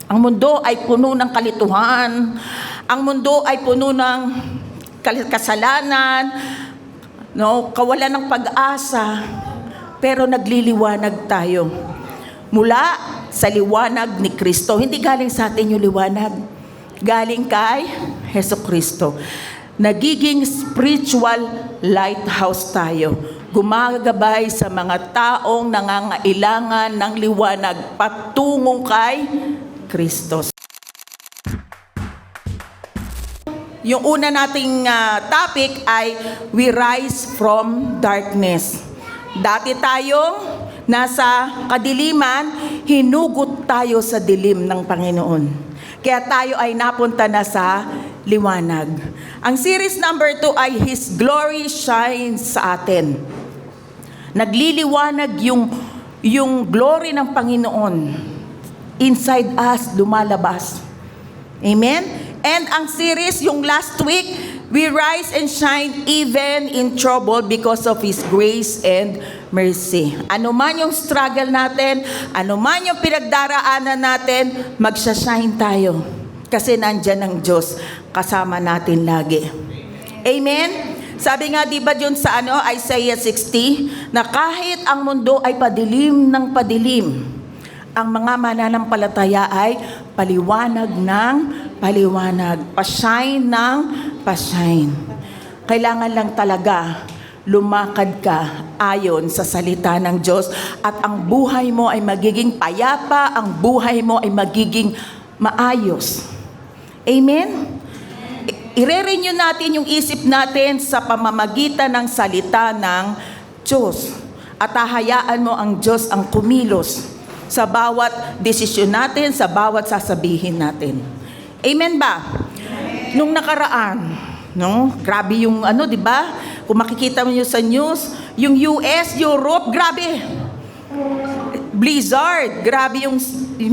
Ang mundo ay puno ng kalituhan. Ang mundo ay puno ng kasalanan, no, kawalan ng pag-asa. Pero nagliliwanag tayo mula sa liwanag ni Kristo. Hindi galing sa atin yung liwanag. Galing kay Hesukristo. Nagiging spiritual lighthouse tayo. Gumagabay sa mga taong nangangailangan ng liwanag patungong kay Kristo. Yung una nating topic ay we rise from darkness. Dati tayong nasa kadiliman, hinugot tayo sa dilim ng Panginoon. Kaya tayo ay napunta na sa liwanag. Ang series number 2 ay His Glory Shines sa atin. Nagliliwanag yung glory ng Panginoon. Inside us, lumalabas. Amen? And ang series, yung last week, we rise and shine even in trouble because of His grace and mercy. Ano man yung struggle natin, ano man yung pinagdaraanan natin, magsashine tayo. Kasi nandyan ang Diyos, kasama natin lagi. Amen? Sabi nga, di ba dyan sa Isaiah 60, na kahit ang mundo ay padilim ng padilim, ang mga mananampalataya ay paliwanag ng paliwanag, pa-shine ng pa-shine. Kailangan lang talaga lumakad ka ayon sa salita ng Diyos at ang buhay mo ay magiging payapa, ang buhay mo ay magiging maayos. Amen? I-renew natin yung isip natin sa pamamagitan ng salita ng Diyos. At hahayaan mo ang Diyos ang kumilos sa bawat desisyon natin, sa bawat sasabihin natin. Amen ba? Amen. Nung nakaraan, no? Grabe yung di ba? Kung makikita mo sa news, yung US, Europe, grabe. Blizzard, grabe yung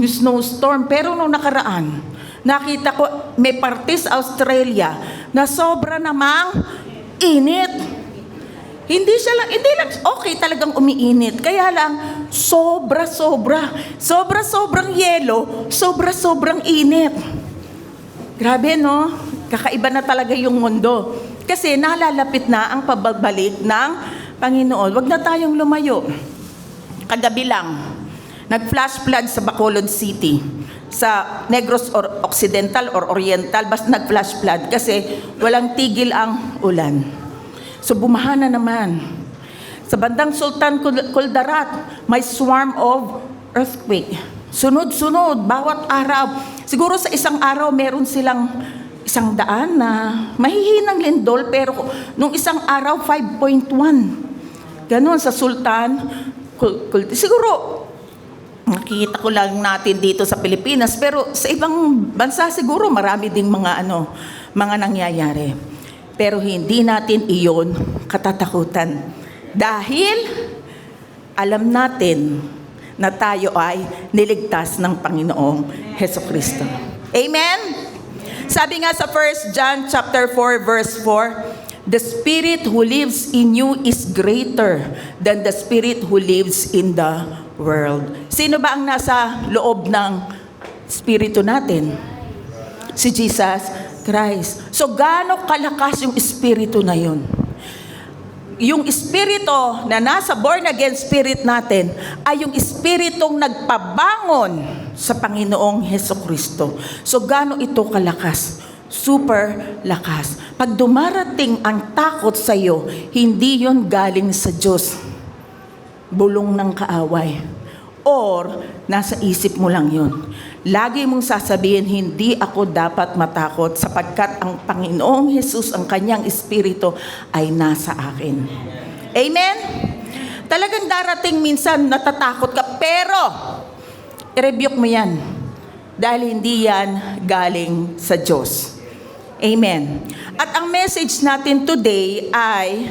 snowstorm. Pero nung nakaraan, nakita ko may parte sa Australia na sobra namang init. Hindi lang, okay talagang umiinit. Kaya lang, sobrang yelo, sobrang init. Grabe, no? Kakaiba na talaga yung mundo. Kasi nalalapit na ang pagbabalik ng Panginoon. Huwag na tayong lumayo. Kagabi lang, nag-flash flood sa Bacolod City. Sa Negros Occidental or Oriental, basta nag-flash flood kasi walang tigil ang ulan. So bumaha na naman. Sa bandang Sultan Kudarat, may swarm of earthquake. Sunod-sunod, bawat araw. Siguro sa isang araw, meron silang 100 na mahihinang lindol, pero nung isang araw, 5.1. Ganon sa Sultan. Siguro, nakikita ko lang natin dito sa Pilipinas, pero sa ibang bansa siguro marami ding mga nangyayari. Pero hindi natin iyon katatakutan. Dahil alam natin na tayo ay niligtas ng Panginoong Hesukristo. Amen? Sabi nga sa 1 John chapter 4 verse 4, the spirit who lives in you is greater than the spirit who lives in the world. Sino ba ang nasa loob ng spirito natin? Si Jesus Christ. So, gaano kalakas yung espiritu na yun? Yung espiritu na nasa born again spirit natin ay yung espiritong nagpabangon sa Panginoong Hesukristo. So, gaano ito kalakas? Super lakas. Pag dumarating ang takot sa iyo, hindi yon galing sa Diyos. Bulong ng kaaway. Or, nasa isip mo lang yun. Lagi mong sasabihin, hindi ako dapat matakot sapagkat ang Panginoong Jesus, ang kanyang espiritu ay nasa akin. Amen? Talagang darating minsan natatakot ka, pero i-rebuke mo yan. Dahil hindi yan galing sa Diyos. Amen. At ang message natin today ay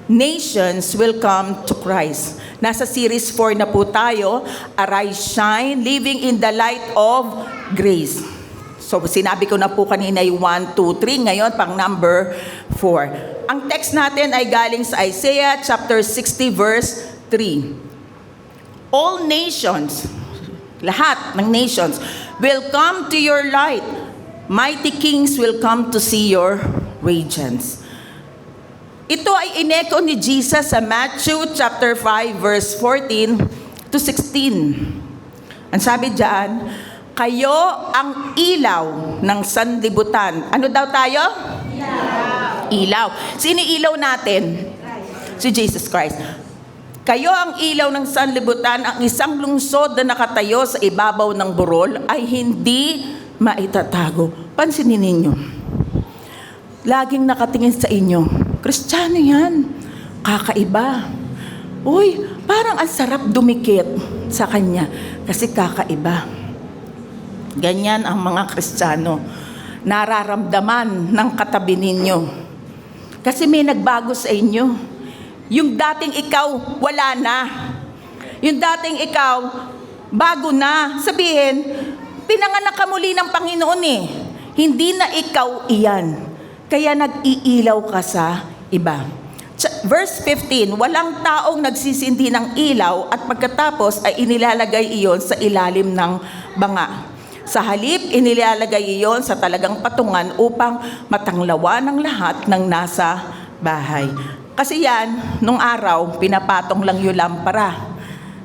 nations will come to Christ. Nasa series 4 na po tayo, Arise, Shine, Living in the Light of Grace. So, sinabi ko na po kanina yung 1, 2, 3. Ngayon, pang number 4. Ang text natin ay galing sa Isaiah chapter 60 verse 3. All nations, lahat ng nations, will come to your light. Mighty kings will come to see your radiance. Ito ay ineko ni Jesus sa Matthew chapter 5 verse 14 to 16. Ang sabi diyan, kayo ang ilaw ng sanlibutan. Ano daw tayo? Ilaw. Sino ilaw natin? Si Jesus Christ. Kayo ang ilaw ng sanlibutan, ang isang lungsod na nakatayo sa ibabaw ng burol ay hindi maitatago. Pansinin ninyo. Laging nakatingin sa inyo. Kristiyano yan. Kakaiba. Uy, parang ang sarap dumikit sa kanya kasi kakaiba. Ganyan ang mga Kristiyano. Nararamdaman ng katabi ninyo. Kasi may nagbago sa inyo. Yung dating ikaw, wala na. Yung dating ikaw, bago na. Sabihin, pinanganak ka muli ng Panginoon eh. Hindi na ikaw iyan. Kaya nag-iilaw ka sa iba. Verse 15, walang taong nagsisindi ng ilaw at pagkatapos ay inilalagay iyon sa ilalim ng banga. Sa halip, inilalagay iyon sa talagang patungan upang matanglawan ng lahat ng nasa bahay. Kasi yan, nung araw, pinapatong lang yung lampara.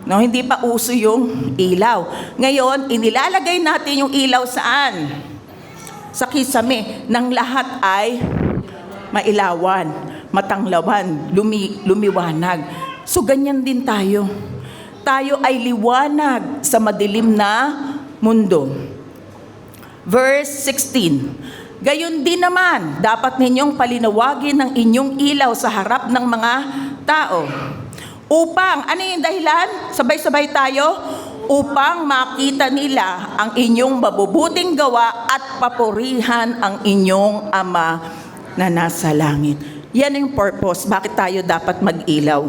No, hindi pa uso yung ilaw. Ngayon, inilalagay natin yung ilaw saan? Sa kisame, ng lahat ay mailawan, matanglawan, lumiwanag. So, ganyan din tayo. Tayo ay liwanag sa madilim na mundo. Verse 16, gayon din naman, dapat ninyong palinawagin ang inyong ilaw sa harap ng mga tao. Upang, ano yung dahilan? Sabay-sabay tayo. Upang makita nila ang inyong mabubuting gawa at papurihan ang inyong Ama na nasa langit. Yan yung purpose. Bakit tayo dapat mag-ilaw?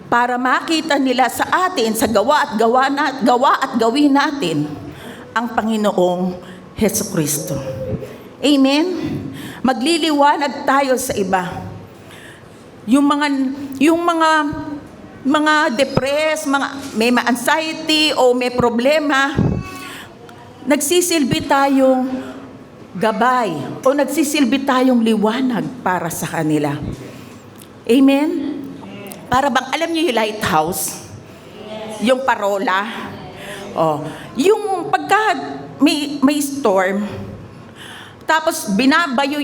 Para makita nila sa atin, sa gawa at gawin natin, ang Panginoong Hesukristo. Amen? Magliliwanag tayo sa iba. Yung mga depressed, may anxiety o may problema, nagsisilbi tayong gabay o nagsisilbi tayong liwanag para sa kanila. Amen? Para bang, alam niyo yung lighthouse? Yung parola? Yung pagka may storm, tapos binabayo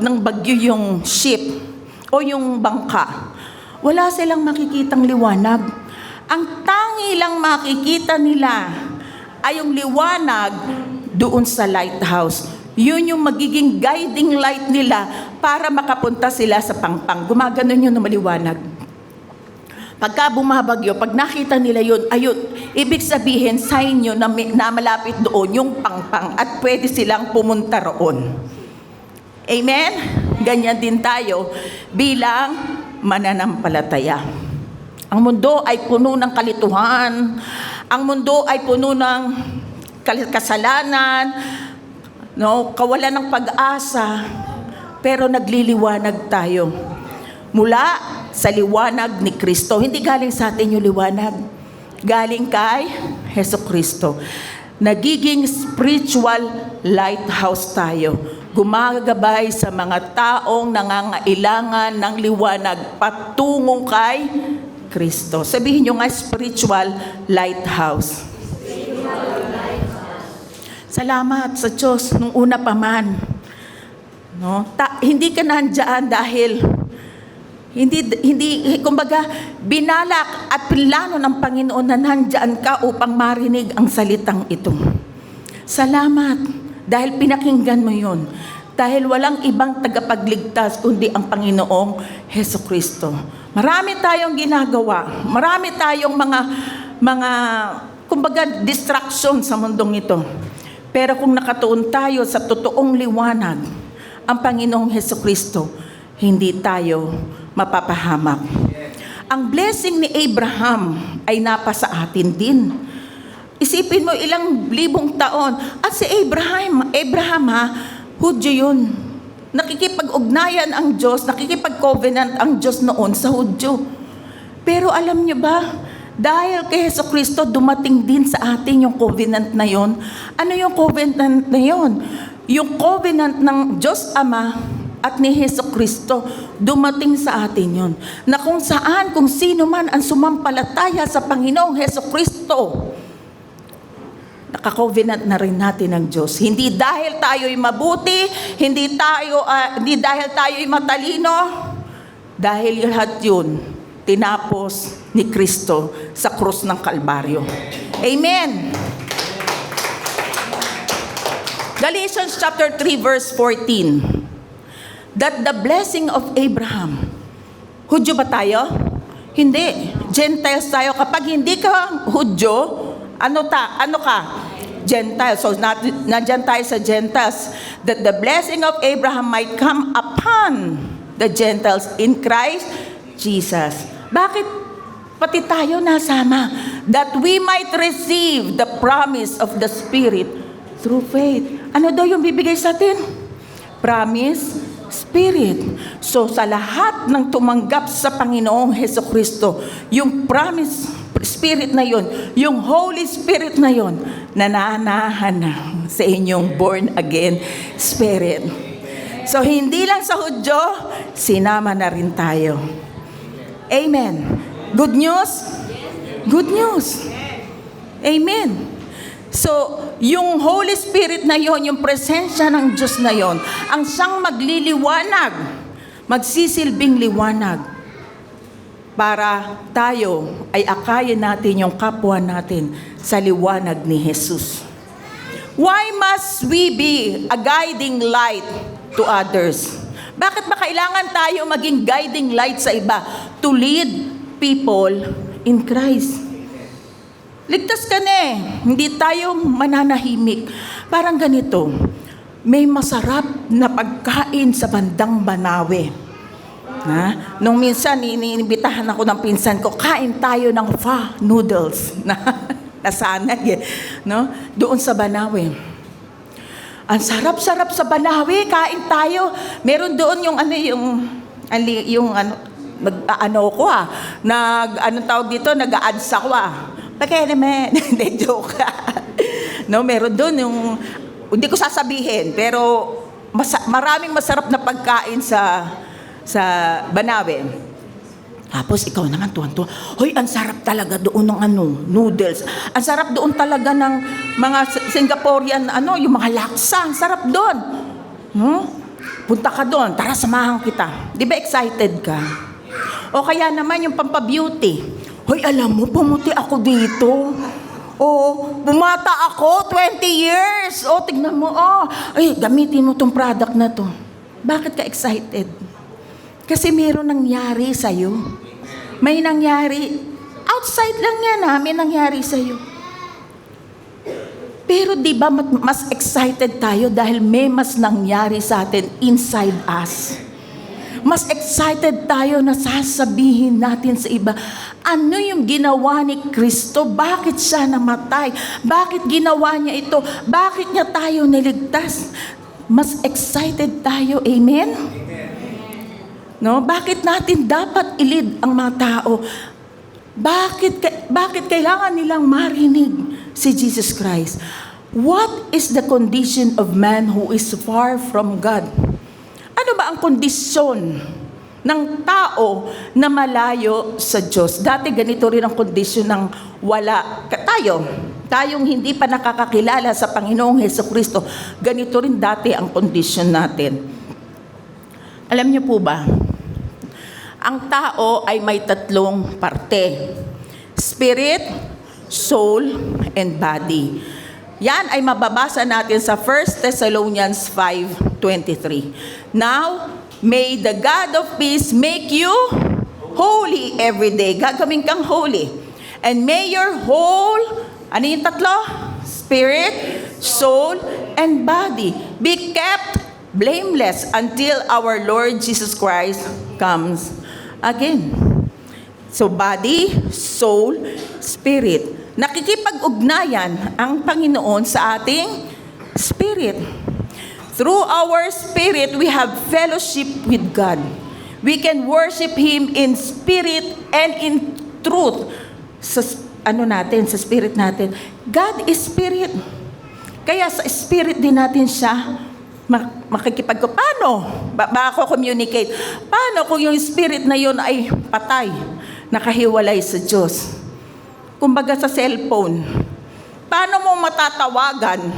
ng bagyo yung ship o yung bangka, wala silang makikitang liwanag. Ang tangi lang makikita nila ay yung liwanag doon sa lighthouse. Yun yung magiging guiding light nila para makapunta sila sa pangpang. Gumaganon yun na maliwanag. Pagka bumabagyo, pag nakita nila yun, ayun, ibig sabihin, sign yun na malapit doon yung pangpang at pwede silang pumunta roon. Amen? Ganyan din tayo bilang mananampalataya. Ang mundo ay puno ng kalituhan. Ang mundo ay puno ng kasalanan, kawalan ng pag-asa. Pero nagliliwanag tayo mula sa liwanag ni Kristo. Hindi galing sa atin yung liwanag. Galing kay Hesukristo. Nagiging spiritual lighthouse tayo. Gumagabay sa mga taong nangangailangan ng liwanag patungong kay Kristo. Sabihin nyo nga, spiritual lighthouse. Salamat sa Diyos nung una pa man. Hindi ka nandiyan dahil hindi, kumbaga, binalak at plano ng Panginoon na nandiyan ka upang marinig ang salitang ito. Salamat dahil pinakinggan mo yun. Dahil walang ibang tagapagligtas kundi ang Panginoong Hesukristo. Marami tayong ginagawa. Marami tayong mga kumbaga, distraction sa mundong ito. Pero kung nakatuon tayo sa totoong liwanag, ang Panginoong Hesukristo, hindi tayo mapapahamak. Ang blessing ni Abraham ay napasa atin din. Isipin mo ilang libong taon. At si Abraham Hudyo yun. Nakikipag-ugnayan ang Diyos, nakikipag-covenant ang Diyos noon sa Hudyo. Pero alam niyo ba, Dahil kay Hesus Kristo, dumating din sa atin yung covenant na yon. Ano yung covenant na yon? Yung covenant ng Diyos Ama at ni Hesus Kristo, dumating sa atin yon. Na kung saan, kung sino man ang sumampalataya sa Panginoong Hesus Kristo, naka-covenant na rin natin ng Diyos. Hindi dahil tayo'y mabuti, hindi dahil tayo'y matalino, dahil lahat yun, tinapos ni Kristo sa krus ng Kalbaryo. Amen! Galatians chapter 3 verse 14. That the blessing of Abraham, Hudyo ba tayo? Hindi. Gentiles tayo. Kapag hindi ka Hudyo, ano ka? Gentiles. So, nandyan tayo sa Gentiles. That the blessing of Abraham might come upon the Gentiles in Christ Jesus. Bakit pati tayo nasama? That we might receive the promise of the Spirit through faith. Ano daw yung bibigay sa atin? Promise, Spirit. So, sa lahat ng tumanggap sa Panginoong Hesukristo, yung promise Spirit na yon, yung Holy Spirit na yon, nananahan na sa inyong born again spirit. So, hindi lang sa Hudyo, sinama na rin tayo. Amen. Good news? Good news. Amen. So, yung Holy Spirit na yon, yung presensya ng Diyos na yon, ang siyang magliliwanag, magsisilbing liwanag, para tayo ay akayin natin yung kapwa natin sa liwanag ni Jesus. Why must we be a guiding light to others? Bakit ba kailangan tayo maging guiding light sa iba? To lead people in Christ. Ligtas ka na eh. Hindi tayo mananahimik. Parang ganito, may masarap na pagkain sa bandang Banawe. Nung minsan, iniimbitahan ako ng pinsan ko, kain tayo ng pho noodles na nasanay no? Doon sa Banawe. Ang sarap-sarap sa Banawe, kain tayo. Meron doon yung tawag dito, nag-a-ads ako Bakit naman? Hindi, joke. No, meron doon yung, hindi ko sasabihin, pero maraming masarap na pagkain sa Banawe. Tapos ikaw naman tuwan-tuwa, hoy, ang sarap talaga doon ng noodles. Ang sarap doon talaga ng mga Singaporean, yung mga laksa. Ang sarap doon. Punta ka doon, tara samahan kita. Di ba excited ka? O kaya naman yung pampabeauty. Hoy, alam mo, pumuti ako dito. Bumata ako, 20 years. Tignan mo, ay, gamitin mo tong product na to. Bakit ka excited? Kasi mayroon nangyari sa'yo. May nangyari. Outside lang yan may nangyari sa'yo. Pero di ba mas excited tayo dahil may mas nangyari sa atin inside us. Mas excited tayo na sasabihin natin sa iba, ano yung ginawa ni Kristo? Bakit siya namatay? Bakit ginawa niya ito? Bakit niya tayo niligtas? Mas excited tayo. Amen? No, bakit natin dapat i-lead ang mga tao? Bakit kailangan nilang marinig si Jesus Christ? What is the condition of man who is far from God? Ano ba ang kondisyon ng tao na malayo sa Diyos? Dati ganito rin ang kondisyon ng wala. Tayong hindi pa nakakakilala sa Panginoong Hesukristo, ganito rin dati ang kondisyon natin. Alam niyo po ba? Ang tao ay may tatlong parte. Spirit, soul, and body. Yan ay mababasa natin sa 1 Thessalonians 5:23. Now, may the God of peace make you holy every day. Gagawin kang holy. And may your whole, ano yung tatlo? Spirit, soul, and body be kept blameless until our Lord Jesus Christ comes again. So body, soul, spirit. Nakikipag-ugnayan ang Panginoon sa ating spirit. Through our spirit, we have fellowship with God. We can worship Him in spirit and in truth. sa natin, sa spirit natin. God is spirit. Kaya sa spirit din natin siya paano? Ako communicate? Paano kung yung spirit na yun ay patay, nakahiwalay sa Diyos? Kumbaga sa cellphone, paano mo matatawagan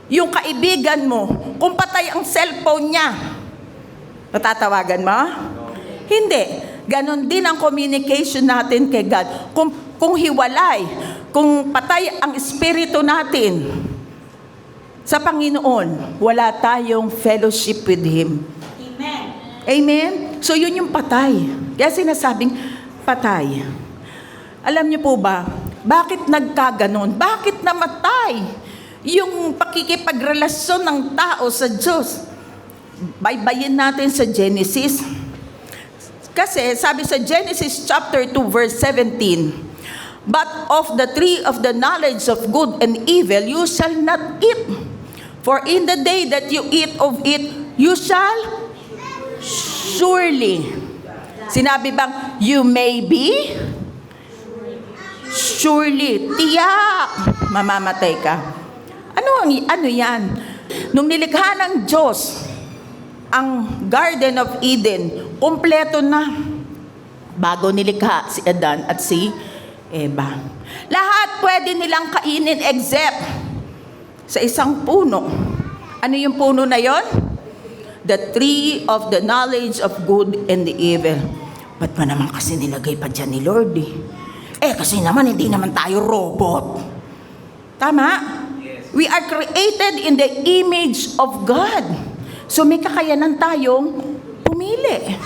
yung kaibigan mo kung patay ang cellphone niya? Matatawagan mo? Hindi. Ganon din ang communication natin kay God. Kung hiwalay, kung patay ang espiritu natin sa Panginoon, wala tayong fellowship with Him. Amen. Amen? So yun yung patay. Kaya sinasabing patay. Alam niyo po ba, bakit nagkaganon? Bakit namatay yung pakikipagrelasyon ng tao sa Diyos? Baybayin natin sa Genesis. Kasi sabi sa Genesis chapter 2 verse 17, "But of the tree of the knowledge of good and evil you shall not eat. For in the day that you eat of it, you shall surely." Sinabi bang, you may be? Surely. Tiyak. Mamamatay ka. Ano yan? Nung nilikha ng Diyos ang Garden of Eden, kompleto na. Bago nilikha si Adan at si Eva. Lahat pwede nilang kainin except sa isang puno. Ano yung puno na yon? The tree of the knowledge of good and the evil. Ba't pa naman kasi nilagay pa dyan ni Lord kasi naman hindi naman tayo robot. Tama? We are created in the image of God. So may kakayanan tayong pumili.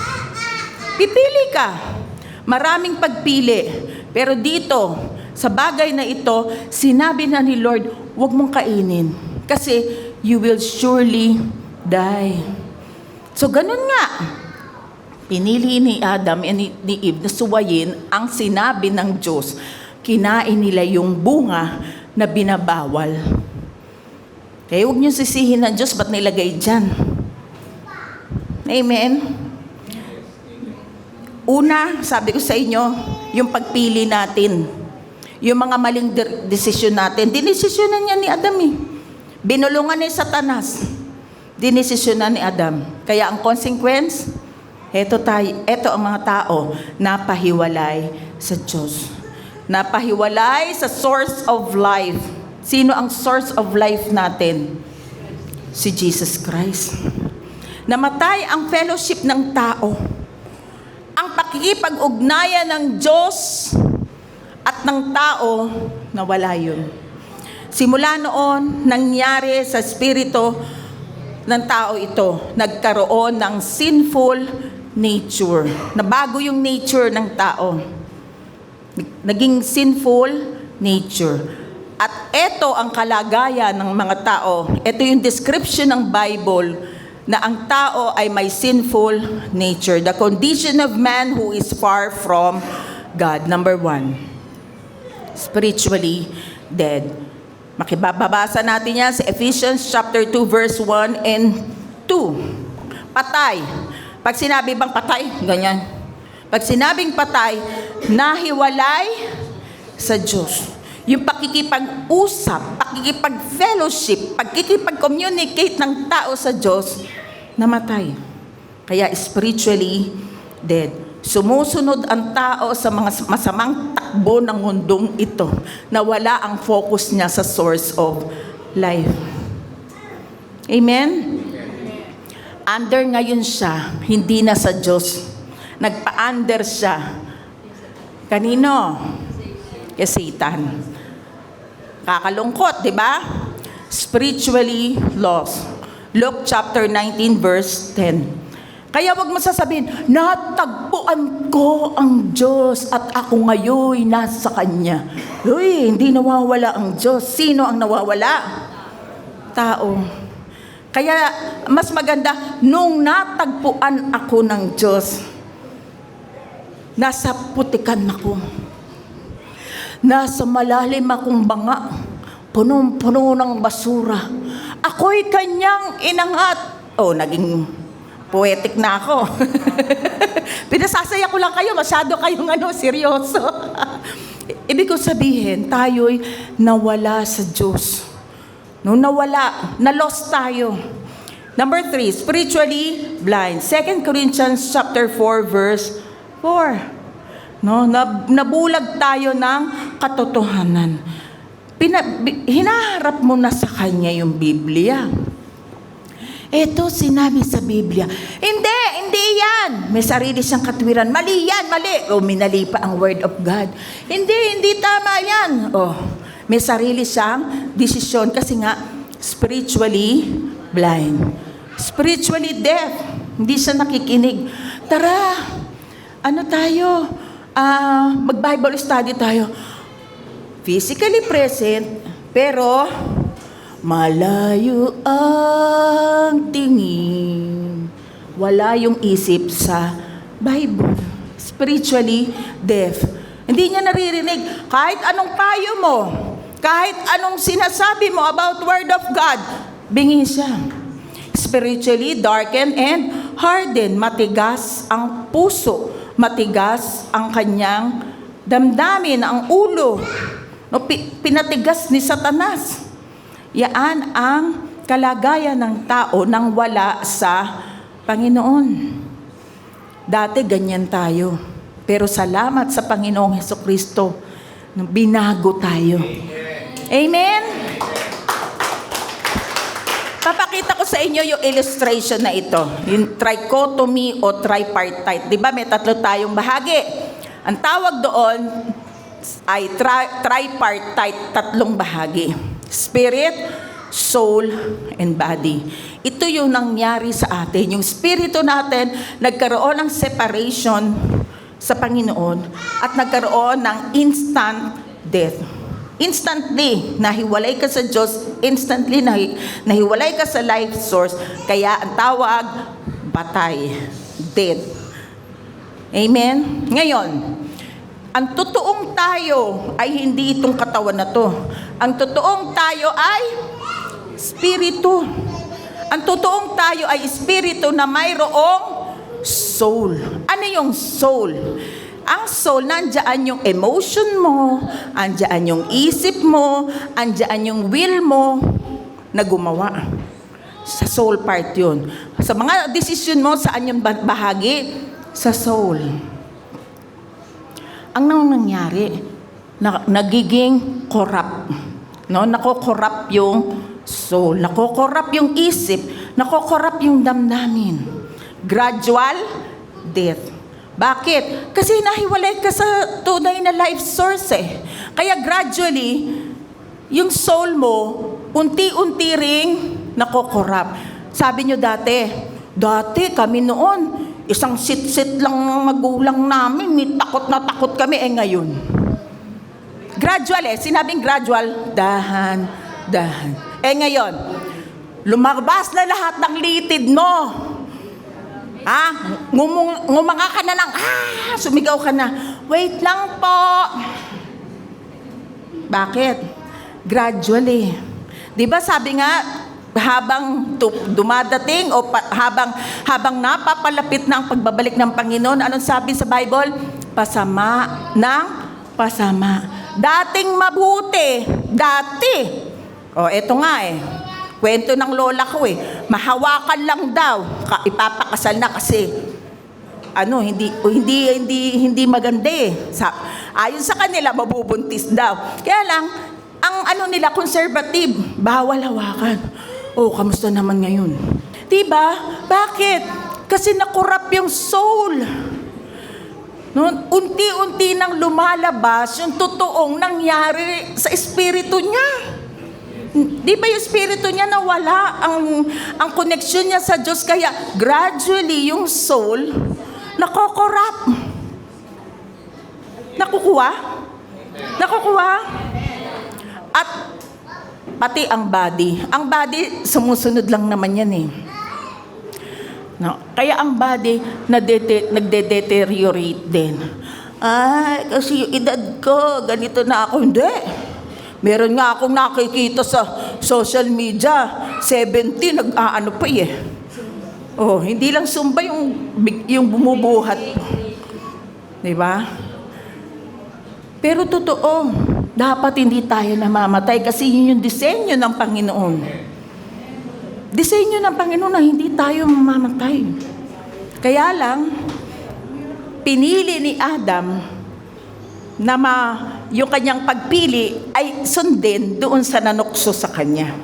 Pipili ka. Maraming pagpili. Pero dito, sa bagay na ito, sinabi na ni Lord, huwag mong kainin. Kasi you will surely die. So ganun nga. Pinili ni Adam and ni Eve na suwayin ang sinabi ng Diyos. Kinain nila yung bunga na binabawal. Kaya huwag niyo sisihin ng Diyos, ba't nilagay dyan? Amen? Una, sabi ko sa inyo, yung pagpili natin. Yung mga maling desisyon natin. Dinesisyonan niya ni Adam Binulungan ni Satanas. Dinesisyonan ni Adam. Kaya ang consequence, eto ang mga tao napahiwalay sa Diyos. Napahiwalay sa source of life. Sino ang source of life natin? Si Jesus Christ. Namatay ang fellowship ng tao. Ang pakikipag-ugnayan ng Diyos at ng tao, nawala yun. Simula noon, nangyari sa spirito ng tao ito, nagkaroon ng sinful nature. Nabago yung nature ng tao. Naging sinful nature. At ito ang kalagayan ng mga tao. Ito yung description ng Bible na ang tao ay may sinful nature. The condition of man who is far from God. Number 1, spiritually dead. Makibabasa natin yan sa Ephesians chapter 2 verse 1 and 2. Patay. Pag sinabi bang patay, ganyan. Pag sinabing patay, nahiwalay sa Diyos. Yung pakikipag-usap, pakikipag-fellowship, pakikipag-communicate ng tao sa Diyos, namatay. Kaya spiritually dead. Sumusunod ang tao sa mga masamang takbo ng mundong ito na wala ang focus niya sa source of life. Amen? Under ngayon siya, hindi na sa Diyos. Nagpa-under siya. Kanino? Kay Satan. Kakalungkot, di ba? Spiritually lost. Luke chapter 19 verse 10. Kaya wag mo sasabihin, natagpuan ko ang Diyos at ako ngayon nasa Kanya. Uy, hindi nawawala ang Diyos. Sino ang nawawala? Tao. Kaya mas maganda, nung natagpuan ako ng Diyos, nasa putikan ako. Nasa malalim akong banga, punong-puno ng basura. Ako'y Kanyang inangat. Naging poetic na ako. Pinasasaya ko lang kayo, masyado kayong seryoso. Ibig ko sabihin, tayo'y nawala sa Diyos. No, nawala, na-lost tayo. Number 3, spiritually blind. 2 Corinthians chapter 4, verse 4. No, nabulag tayo ng katotohanan. Hinaharap mo na sa Kanya yung Biblia. Ito sinabi sa Biblia. Hindi yan. May sarili siyang katwiran. Mali yan, mali. Minali pa ang Word of God. Hindi tama yan. May sarili siyang desisyon kasi nga spiritually blind. Spiritually deaf. Hindi siya nakikinig. Tara, mag-Bible study tayo. Physically present, pero malayo ang tingin. Wala yung isip sa Bible. Spiritually deaf. Hindi niya naririnig. Kahit anong payo mo, kahit anong sinasabi mo about Word of God, bingi siya. Spiritually darkened and hardened. Matigas ang puso. Matigas ang kanyang damdamin, ang ulo. Pinatigas ni Satanas. Yaan ang kalagayan ng tao nang wala sa Panginoon. Dati ganyan tayo. Pero salamat sa Panginoong Hesukristo, binago tayo. Amen? Papakita ko sa inyo yung illustration na ito. Yung trichotomy o tripartite. Di ba may tatlo tayong bahagi? Ang tawag doon ay tripartite, tatlong bahagi. Spirit, soul, and body. Ito yung nangyari sa atin. Yung spirito natin, nagkaroon ng separation sa Panginoon at nagkaroon ng instant death. Instantly, nahiwalay ka sa Diyos. Instantly, nahiwalay ka sa life source. Kaya ang tawag, patay. Dead. Amen? Ngayon, ang totoong tayo ay hindi itong katawan na to. Ang totoong tayo ay spirito. Ang totoong tayo ay spirito na mayroong soul. Ano yung soul? Ang soul, nandiyan yung emotion mo, andyan yung isip mo, andyan yung will mo na gumawa. Sa soul part yun. Sa mga decision mo, saan yung bahagi? Sa soul. Ang nangyari, nagiging corrupt. No? Nako-corrupt yung soul, nako-corrupt yung isip, nako-corrupt yung damdamin. Gradual death. Bakit? Kasi nahiwalay ka sa tunay na life source eh. Kaya gradually, yung soul mo, unti-unti ring nako-corrupt. Sabi nyo dati kami noon, isang sit-sit lang ng magulang namin, takot na takot kami, ngayon. Gradual sinabing gradual, dahan. Ngayon, lumabas na lahat ng litid mo. Ngumanga ka na ng, sumigaw ka na, wait lang po. Bakit? Gradually. Diba sabi nga, habang dumadating o habang napapalapit na ang pagbabalik ng Panginoon, anong sabi sa Bible? Pasama ng pasama. Dating mabuti. Dati. Eto nga kwento ng lola ko mahawakan lang daw. Ipapakasal na kasi hindi maganda ayon sa kanila, mabubuntis daw. Kaya lang, ang nila, conservative, bawal hawakan. Kamusta naman ngayon? Diba? Bakit? Kasi nakorrupt yung soul. Unti-unti nang lumalabas yung totoong nangyari sa espiritu niya. Di ba yung espiritu niya nawala ang connection niya sa Diyos, kaya gradually yung soul nakokorrupt. Nakukuha? At pati ang body. Ang body, sumusunod lang naman yan No? Kaya ang body, nagde-deteriorate din. Kasi yung edad ko, ganito na ako. Hindi. Meron nga akong nakikita sa social media, 70, nag-aano pa hindi lang sumba yung bumubuhat. Diba? Pero totoo, dapat hindi tayo namamatay kasi yun yung disenyo ng Panginoon. Disenyo ng Panginoon na hindi tayo mamamatay. Kaya lang, pinili ni Adam na yung kanyang pagpili ay sundin doon sa nanukso sa kanya.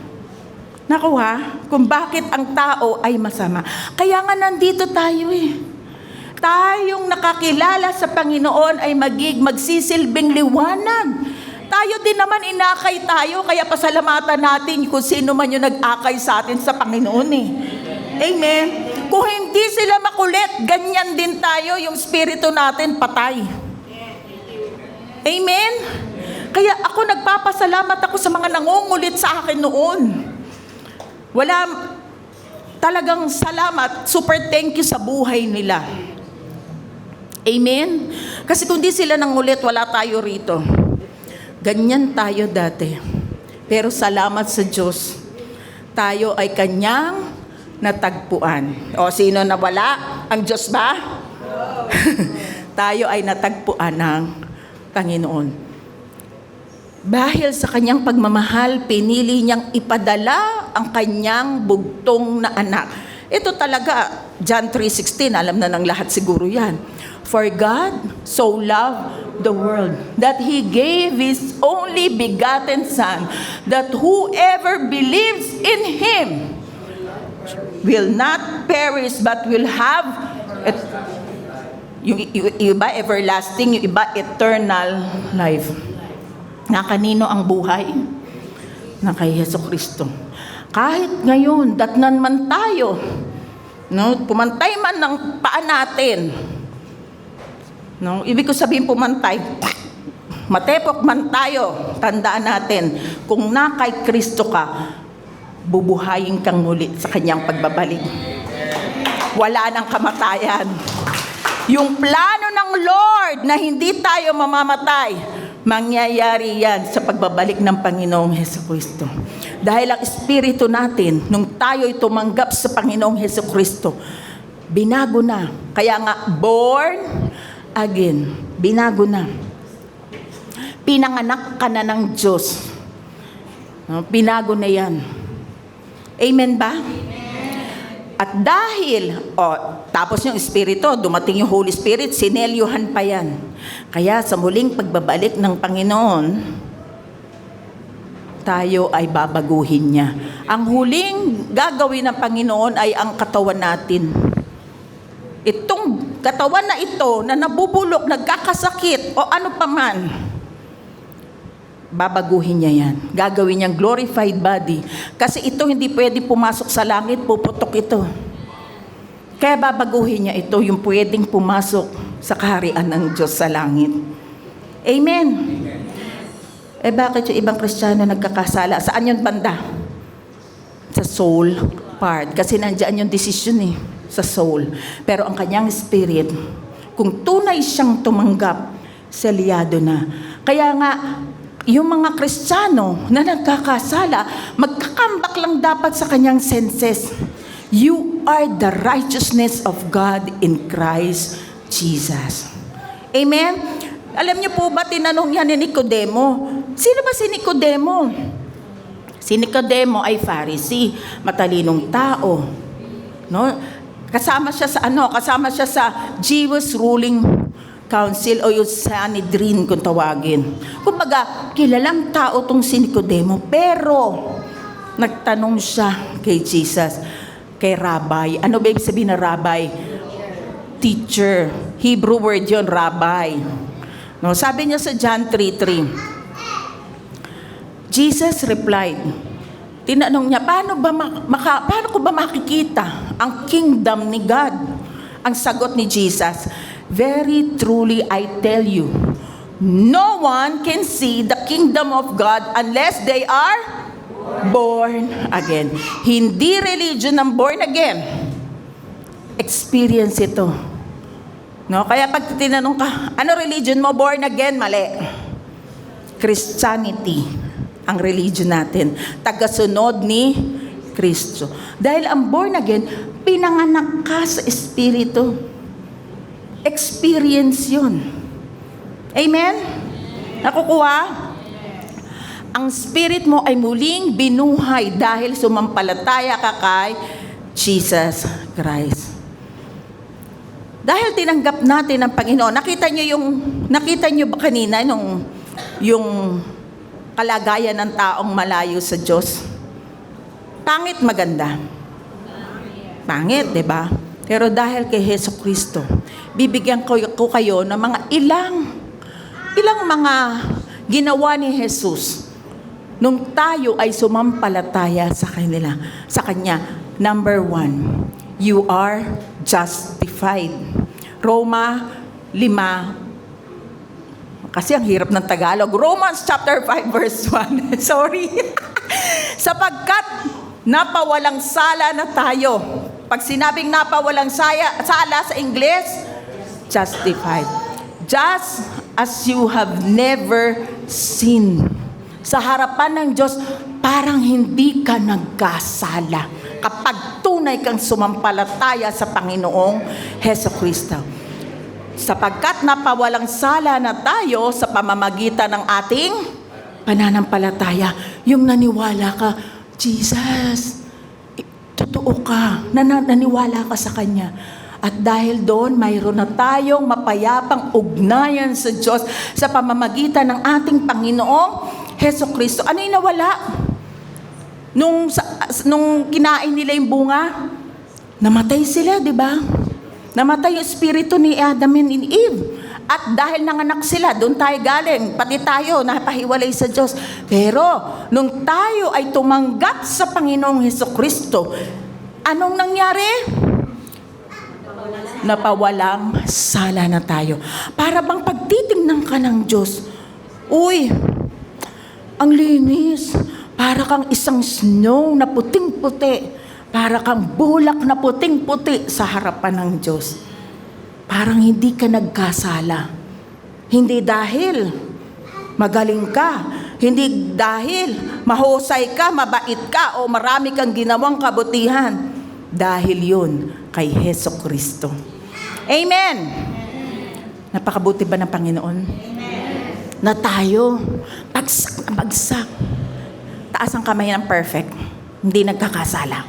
Naku ha, kung bakit ang tao ay masama. Kaya nga nandito tayo Tayong nakakilala sa Panginoon ay magsisilbing liwanag. Tayo din naman inakay tayo, kaya pasalamatan natin kung sino man yung nag-akay sa atin sa Panginoon Amen. Kung hindi sila makulit, ganyan din tayo, yung spirito natin patay. Amen. Kaya ako nagpapasalamat ako sa mga nangungulit sa akin noon. Talagang salamat, super thank you sa buhay nila. Amen? Kasi kung di sila nangulit, wala tayo rito. Ganyan tayo dati. Pero salamat sa Diyos, tayo ay Kanyang natagpuan. O sino na wala? Ang Diyos ba? Tayo ay natagpuan ng Panginoon. Dahil sa Kanyang pagmamahal, pinili Niyang ipadala ang Kanyang bugtong na anak. Ito talaga, John 3:16, alam na ng lahat siguro yan. For God so loved the world that He gave His only begotten Son, that whoever believes in Him will not perish but will have yung iba everlasting, yung iba eternal life. Na kanino ang buhay? Na kay Jesucristo. Kahit ngayon, datnan man tayo, pumantay man ng paa natin, ibig ko sabihin pumantay, matepok man tayo, tandaan natin, kung na kay Kristo ka, bubuhayin kang muli sa Kanyang pagbabalik. Wala nang kamatayan. Yung plano ng Lord na hindi tayo mamamatay, mangyayari yan sa pagbabalik ng Panginoong Jesucristo. Dahil ang espiritu natin, nung tayo'y tumanggap sa Panginoong Jesucristo, binago na. Kaya nga, born again. Binago na. Pinanganak ka na ng Diyos. Binago na yan. Amen ba? At dahil, tapos yung Espiritu, dumating yung Holy Spirit, sinelyuhan pa yan. Kaya sa muling pagbabalik ng Panginoon, tayo ay babaguhin niya. Ang huling gagawin ng Panginoon ay ang katawan natin. Itong katawan na ito na nabubulok, nagkakasakit, o ano pa man, babaguhin niya yan. Gagawin niyang glorified body. Kasi ito hindi pwede pumasok sa langit, puputok ito. Kaya babaguhin niya ito, yung pwedeng pumasok sa kaharian ng Diyos sa langit. Amen. Bakit yung ibang Kristiyano nagkakasala? Saan yung banda? Sa soul part. Kasi nandiyan yung decision sa soul. Pero ang kanyang spirit, kung tunay siyang tumanggap, selyado na. Kaya nga, yung mga Kristiyano na nagkakasala, magkakambak lang dapat sa kanyang senses. You are the righteousness of God in Christ Jesus. Amen? Alam niyo po ba, tinanong yan ni Nicodemo. Sino ba si Nicodemo? Si Nicodemo ay Pharisee, matalinong tao. Kasama siya sa Jewish ruling council o yung Sanhedrin kung tawagin. Kumbaga, kilalang tao tong si Nicodemo, pero nagtanong siya kay Jesus, kay Rabbi. Ano ba ibig sabihin na Rabbi? Teacher. Hebrew word yun, Rabbi. Sabi niya sa John 3:3, Jesus replied, tinanong niya, paano ko ba makikita ang kingdom ni God? Ang sagot ni Jesus, very truly I tell you, no one can see the kingdom of God unless they are born again. Hindi religion ng born again. Experience ito. Kaya pag tinanong ka, ano religion mo? Born again? Mali. Christianity ang religion natin. Tagasunod ni Kristo. Dahil ang born again, pinanganak ka sa Espiritu. Experience yun. Amen? Nakukuha? Ang spirit mo ay muling binuhay dahil sumampalataya ka kay Jesus Christ. Dahil tinanggap natin ang Panginoon. Nakita niyo ba kanina yung kalagayan ng taong malayo sa Diyos? Pangit, maganda. Pangit, 'di ba? Pero dahil kay Jesucristo, bibigyan ko kayo ng mga ilang mga ginawa ni Jesus nung tayo ay sumampalataya sa Kanya. Number 1, you are justified. Roma 5, kasi ang hirap ng Tagalog. Romans chapter 5 verse 1. Sorry. Sapagkat napawalang sala na tayo. Pag sinabing napawalang sala sa English, justified. Just as you have never sinned. Sa harapan ng Diyos, parang hindi ka nagkasala kapag tunay kang sumampalataya sa Panginoong Hesukristo. Sapagkat napawalang sala na tayo sa pamamagitan ng ating pananampalataya. Yung naniwala ka, Jesus, totoo ka, naniwala ka sa Kanya. At dahil doon, mayroon na tayong mapayapang ugnayan sa Diyos sa pamamagitan ng ating Panginoong Hesukristo. Ano yung nawala? Nung kinain nila yung bunga, namatay sila, di ba? Namatay yung espiritu ni Adam and Eve. At dahil nanganak sila, doon tayo galing. Pati tayo, napahiwalay sa Diyos. Pero, nung tayo ay tumanggap sa Panginoong Hesukristo, anong nangyari? Napawalang sala na tayo. Para bang pagtitingnan ka ng Diyos, uy, ang linis. Para kang isang snow na puting-puti. Para kang bulak na puting-puti sa harapan ng Diyos. Parang hindi ka nagkasala. Hindi dahil magaling ka. Hindi dahil mahusay ka, mabait ka, o marami kang ginawang kabutihan. Dahil yun kay Hesukristo. Amen! Napakabuti ba ng Panginoon? Na tayo, bagsak na bagsak. Taas ang kamay ng perfect. Hindi nagkakasala.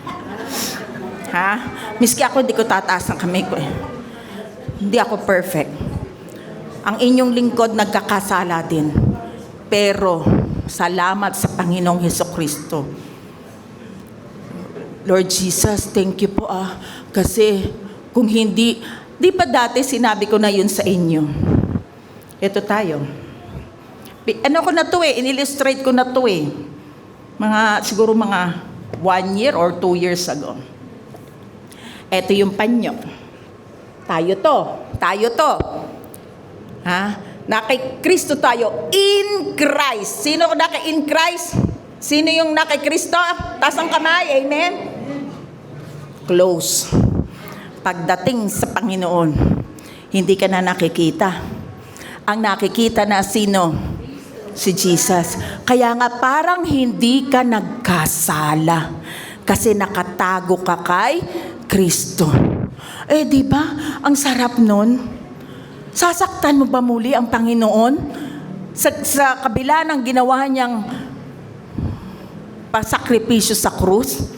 Ha? Miski ako, hindi ko tataas ang kamay ko eh. Hindi ako perfect. Ang inyong lingkod nagkakasala din. Pero, salamat sa Panginoong Hesukristo. Lord Jesus, thank you po kasi kung hindi, di ba dati sinabi ko na yun sa inyo? Ito tayo. Ano ko na to eh, in-illustrate ko na to eh. Siguro mga 1 year or 2 years ago. Ito yung panyo. Tayo to. Ha? Na kay Kristo tayo, in Christ. Sino in Christ? Sino yung kay Kristo? Taas ang kamay, amen? Close. Pagdating sa Panginoon, hindi ka na nakikita. Ang nakikita na sino? Si Jesus. Kaya nga parang hindi ka nagkasala kasi nakatago ka kay Kristo. Eh di ba? Ang sarap nun. Sasaktan mo ba muli ang Panginoon sa kabila ng ginawa niyang pasakripisyo sa krus?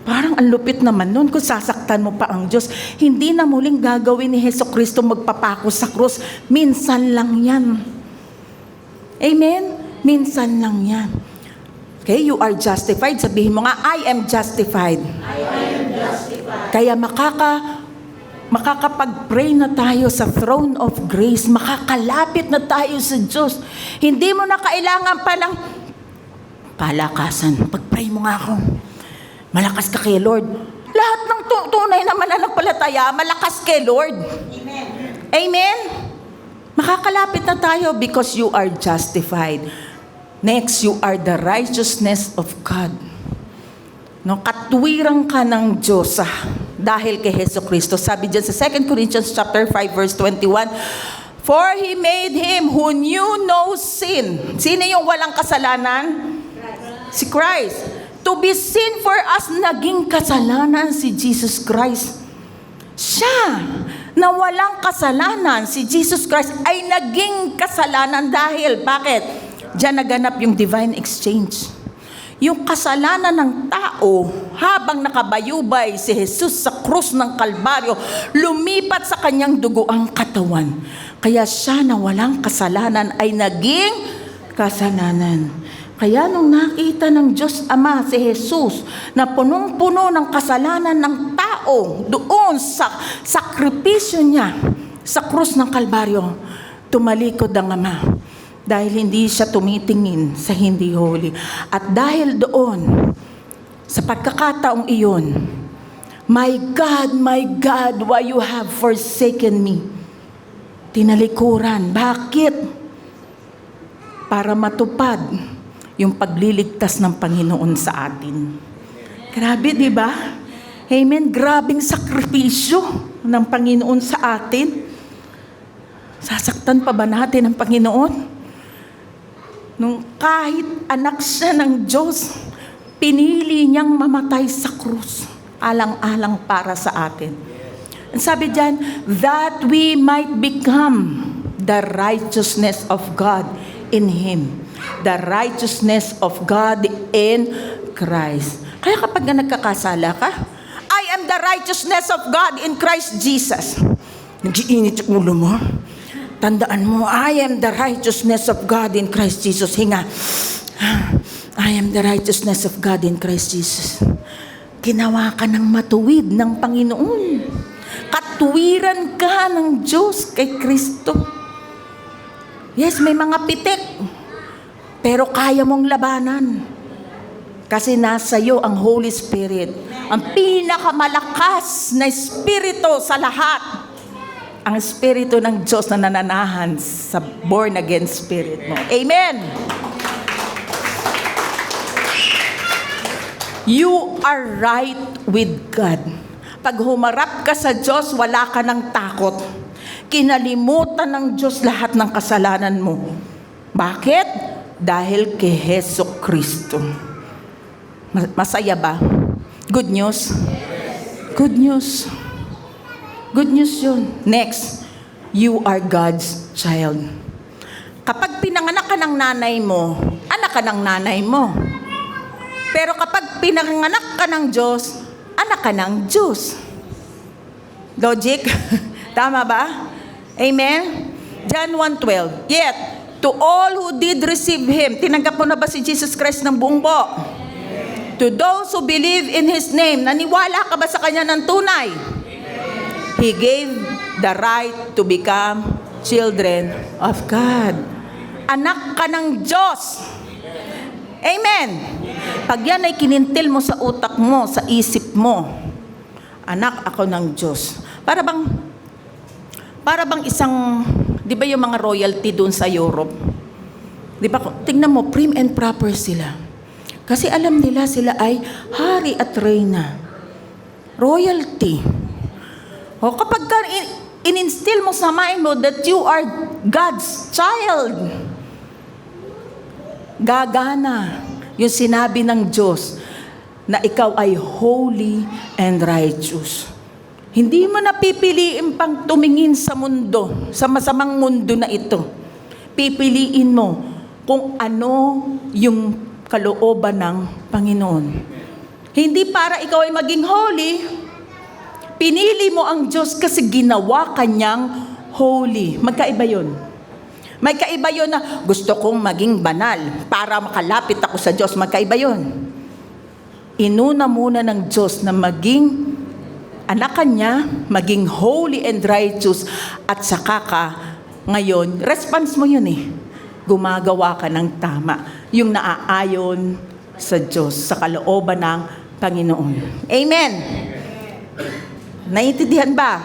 Parang ang lupit naman nun kung sasaktan mo pa ang Diyos. Hindi na muling gagawin ni Hesukristo magpapako sa krus. Minsan lang yan. Amen? Minsan lang yan. Okay, you are justified. Sabihin mo nga, I am justified. I am justified. Kaya makakapag-pray na tayo sa throne of grace. Makakalapit na tayo sa Diyos. Hindi mo na kailangan palang palakasan. Pag-pray mo nga ako. Malakas ka kay Lord. Lahat ng tunay na mananampalataya, malakas kay Lord. Amen. Amen? Makakalapit na tayo because you are justified. Next, you are the righteousness of God. No, katwiran ka ng Diyos dahil kay Hesukristo. Sabi diyan sa 2 Corinthians chapter 5 verse 21, for He made Him who knew no sin. Sino yung walang kasalanan? Si Christ. To be sin for us, naging kasalanan si Jesus Christ. Siya, na walang kasalanan, si Jesus Christ ay naging kasalanan dahil, bakit? Diyan naganap yung divine exchange. Yung kasalanan ng tao, habang nakabayubay si Jesus sa krus ng Kalbaryo, lumipat sa kanyang dugo ang katawan. Kaya siya na walang kasalanan ay naging kasalanan. Kaya nung nakita ng Diyos Ama si Jesus na punong-puno ng kasalanan ng tao doon sa sakripisyo niya sa krus ng Kalbaryo, tumalikod ang Ama dahil hindi siya tumitingin sa hindi holy. At dahil doon, sa pagkakataong iyon, my God, why you have forsaken me? Tinalikuran. Bakit? Para matupad yung pagliligtas ng Panginoon sa atin. Grabe, di ba? Amen. Grabing sakripisyo ng Panginoon sa atin. Sasaktan pa ba natin ang Panginoon? Nung kahit anak siya ng Diyos, pinili niyang mamatay sa krus, alang-alang para sa atin. Ang sabi diyan, that we might become the righteousness of God in Him. The righteousness of God in Christ. Kaya kapag nagkakasala ka, I am the righteousness of God in Christ Jesus. Nag-iinit yung ulo mo. Tandaan mo, I am the righteousness of God in Christ Jesus. Hinga. I am the righteousness of God in Christ Jesus. Ginawa ka ng matuwid ng Panginoon. Katuwiran ka ng Diyos kay Kristo. Yes, may mga pitik. Pero kaya mong labanan. Kasi nasa iyo ang Holy Spirit. Ang pinakamalakas na Espiritu sa lahat. Ang Espiritu ng Diyos na nananahan sa born again spirit mo. Amen! You are right with God. Pag humarap ka sa Diyos, wala ka ng takot. Kinalimutan ng Diyos lahat ng kasalanan mo. Bakit? Dahil kay Hesus Kristo. Masaya ba? Good news? Good news. Good news yun. Next, you are God's child. Kapag pinanganak ka ng nanay mo, anak ka ng nanay mo. Pero kapag pinanganak ka ng Diyos, anak ka ng Diyos. Logic? Tama ba? Amen? John 1:12. Yet, to all who did receive Him, tinanggap mo na ba si Jesus Christ ng buong buo? To those who believe in His name, naniwala ka ba sa Kanya ng tunay? He gave the right to become children of God. Anak ka ng Diyos. Amen. Pag yan ay kinintil mo sa utak mo, sa isip mo, anak ako ng Diyos. Para bang isang, di ba yung mga royalty doon sa Europe? Di ba, tingnan mo, prim and proper sila. Kasi alam nila sila ay hari at reyna. Royalty. O kapag in-instill mo sa mind mo that you are God's child, gagana yung sinabi ng Diyos na ikaw ay holy and righteous. Hindi mo napipiliin pang tumingin sa mundo, sa masamang mundo na ito. Pipiliin mo kung ano yung kalooban ng Panginoon. Hindi para ikaw ay maging holy, pinili mo ang Diyos kasi ginawa kanyang holy. Magkaiba yun. May kaiba yun na gusto kong maging banal para makalapit ako sa Diyos. Magkaiba yun. Inuna muna ng Diyos na maging anak kanya, maging holy and righteous, at saka ka ngayon, response mo yun eh. Gumagawa ka ng tama. Yung naaayon sa Diyos, sa kalooban ng Panginoon. Amen. Naiintindihan ba?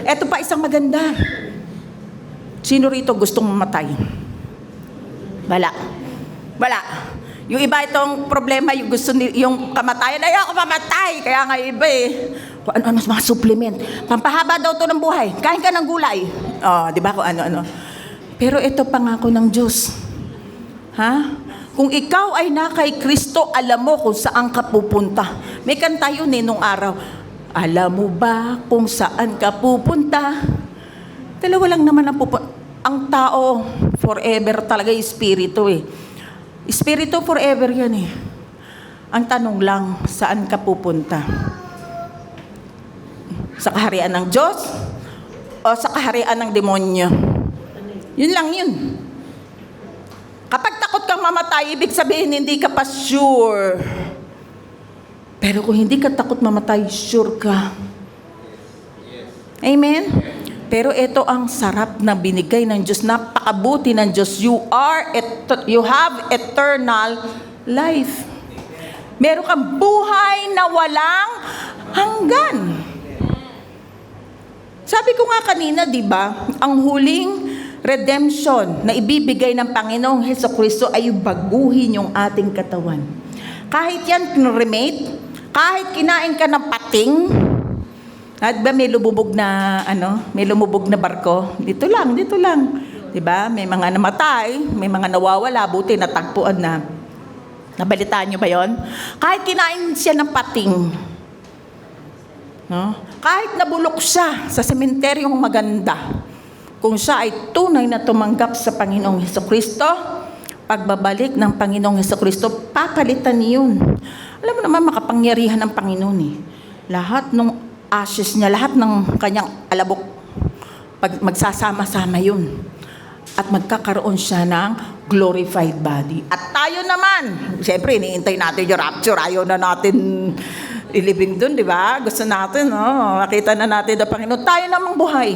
Eto pa isang maganda. Sino rito gustong mamatay? Wala. Yung iba itong problema, yung gusto yung kamatayan, ayoko mamatay. Kaya nga iba eh. Ano mga supplement. Pampahaba daw to ng buhay. Kain ka ng gulay. Di ba? Ano. Pero ito pangako ng Diyos. Ha? Kung ikaw ay na kay Kristo, alam mo kung saan ka pupunta. May kanta yun nung araw. Alam mo ba kung saan ka pupunta? Dalawa lang naman ang pupunta. Ang tao, forever talaga espiritu eh. Espiritu forever yan eh. Ang tanong lang, saan ka pupunta? Sa kaharian ng Diyos o sa kaharian ng demonyo? Yun lang yun. Kapag takot kang mamatay, ibig sabihin hindi ka pa sure. Pero kung hindi ka takot mamatay, sure ka. Amen? Pero ito ang sarap na binigay ng Diyos. Napakabuti ng Diyos. You have eternal life. Meron kang buhay na walang hanggan. Sabi ko nga kanina, di ba, ang huling redemption na ibibigay ng Panginoong Hesukristo ay baguhin yung ating katawan. Kahit yan cremate, kahit kinain ka ng pating, at ba may lumubog na may lumubog na barko? Dito lang. 'Di ba? May mga namatay, may mga nawawala, buti natagpuan na. Nabalitaan niyo ba 'yon? Kahit kinain siya ng pating. No? Kahit nabulok siya sa sementeryong maganda. Kung siya ay tunay na tumanggap sa Panginoong Hesukristo, pagbabalik ng Panginoong Hesukristo, papalitan niyon. Alam mo naman makapangyarihan ng Panginoon eh. Lahat ng ashes niya, lahat ng kanyang alabok, pag magsasama-sama yun. At magkakaroon siya ng glorified body. At tayo naman, siyempre, iniintay natin yung rapture. Ayaw na natin ilibing dun, di ba? Gusto natin, makita na natin ang Panginoon. Tayo namang buhay.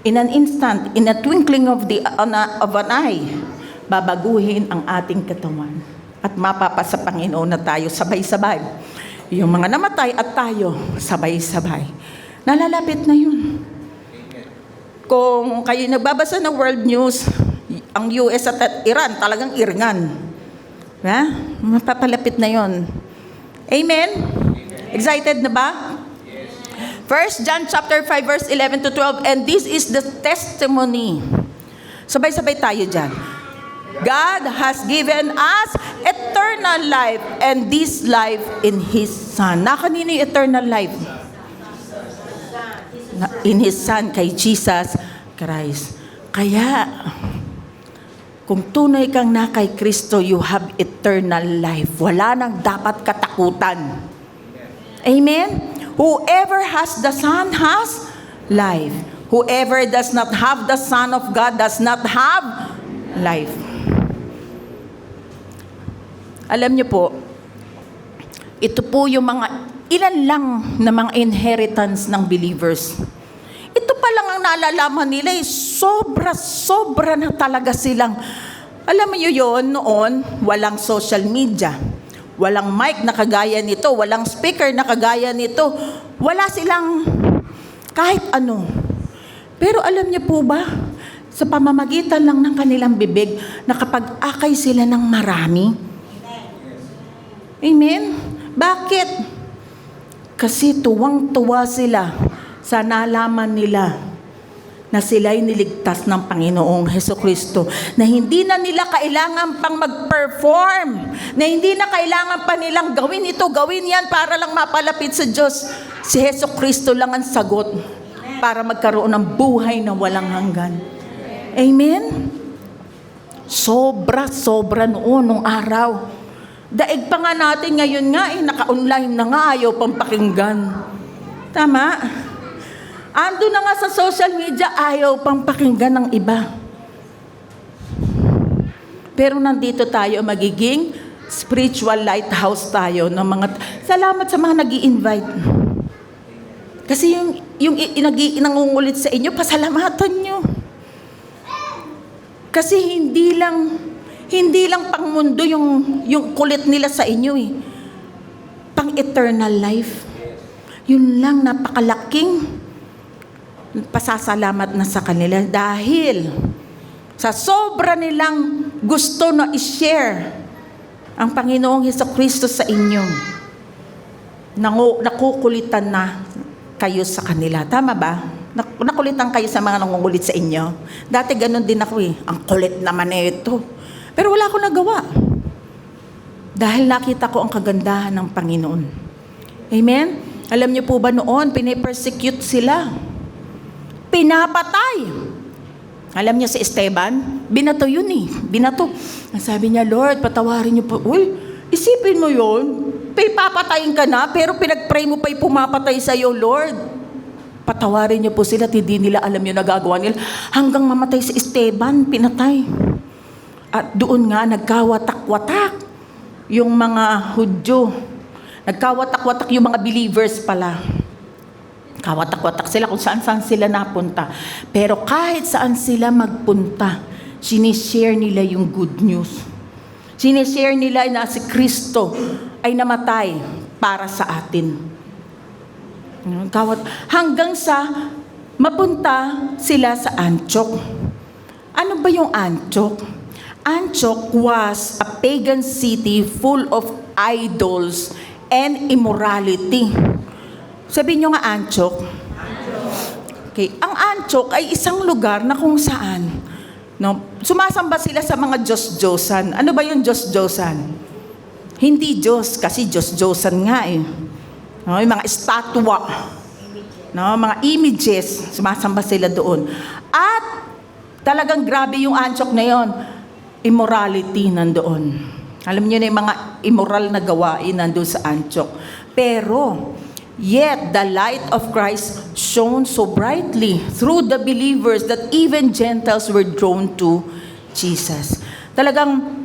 In an instant, in a twinkling of an eye, babaguhin ang ating katawan. At mapapasa Panginoon na tayo sabay-sabay. Yung mga namatay at tayo, sabay-sabay. Nalalapit na yun. Kung kayo nagbabasa ng world news, ang US at Iran, talagang iringan. Mapapalapit na yun. Amen? Excited na ba? 1 John chapter 5 verse 11 to 12, and this is the testimony. Sabay-sabay tayo dyan. God has given us eternal life, and this life in His Son. Kanino yung eternal life? In His Son, kay Jesus Christ. Kaya, kung tunay kang na kay Kristo, you have eternal life. Wala nang dapat katakutan. Amen? Whoever has the Son has life. Whoever does not have the Son of God does not have life. Alam niyo po, ito po yung ilan lang na mga inheritance ng believers. Ito pa lang ang nalalaman nila, sobra na talaga silang. Alam mo yun, noon, walang social media, walang mic na kagaya nito, walang speaker na kagaya nito, wala silang kahit ano. Pero alam niyo po ba, sa pamamagitan lang ng kanilang bibig, nakapag-akay sila ng marami. Amen? Bakit? Kasi tuwang-tuwa sila sa nalaman nila na sila'y niligtas ng Panginoong Hesukristo, na hindi na nila kailangan pang mag-perform, na hindi na kailangan pa nilang gawin ito, gawin yan para lang mapalapit sa Diyos. Si Hesukristo lang ang sagot para magkaroon ng buhay na walang hanggan. Amen? Sobra noon, nung araw. Daig pa nga natin ngayon nga naka-online na nga, ayaw pang pakinggan. Tama? Ando na nga sa social media, ayaw pang pakinggan ng iba. Pero nandito tayo, magiging spiritual lighthouse tayo ng mga. Salamat sa mga nag-i-invite. Kasi yung nangungulit sa inyo, pasalamatan nyo. Kasi hindi lang pang mundo yung kulit nila sa inyo eh. Pang eternal life. Yun lang, napakalaking pasasalamat na sa kanila dahil sa sobra nilang gusto na i-share ang Panginoong Hesukristo sa inyo. Nakukulitan na kayo sa kanila. Tama ba? Nakulitan kayo sa mga nangungulit sa inyo. Dati ganun din ako eh. Ang kulit naman ito. Pero wala akong nagawa. Dahil nakita ko ang kagandahan ng Panginoon. Amen? Alam niyo po ba noon, pinipersecute sila. Pinapatay. Alam niyo si Esteban? Binato yun eh. Binato. Ang sabi niya, Lord, patawarin niyo po. Uy, isipin mo yun. Papatayin ka na, pero pinag-pray mo pa'y pumapatay sa'yo, Lord. Patawarin niyo po sila at hindi nila alam yung nagagawa nila. Hanggang mamatay si Esteban, pinatay. At doon nga, nagkawatak-watak yung mga Hudyo. Nagkawatak-watak yung mga believers pala. Kawatak-watak sila kung saan-saan sila napunta. Pero kahit saan sila magpunta, sinishare nila yung good news. Sinishare nila na si Kristo ay namatay para sa atin. Hanggang sa mapunta sila sa Antioch. Ano ba yung Antioch? Antioch was a pagan city full of idols and immorality. Sabihin nyo nga Antioch. Okay. Ang Antioch ay isang lugar na kung saan sumasamba sila sa mga Diyos-Diyosan. Ano ba yung Diyos-Diyosan? Hindi Diyos, kasi Diyos-Diyosan nga eh. Yung mga estatwa, mga images, sumasamba sila doon. At talagang grabe yung Antioch na yon. Immorality nandoon. Alam niyo na yung mga immoral na gawain nandoon sa Antioch. Pero, yet the light of Christ shone so brightly through the believers that even Gentiles were drawn to Jesus. Talagang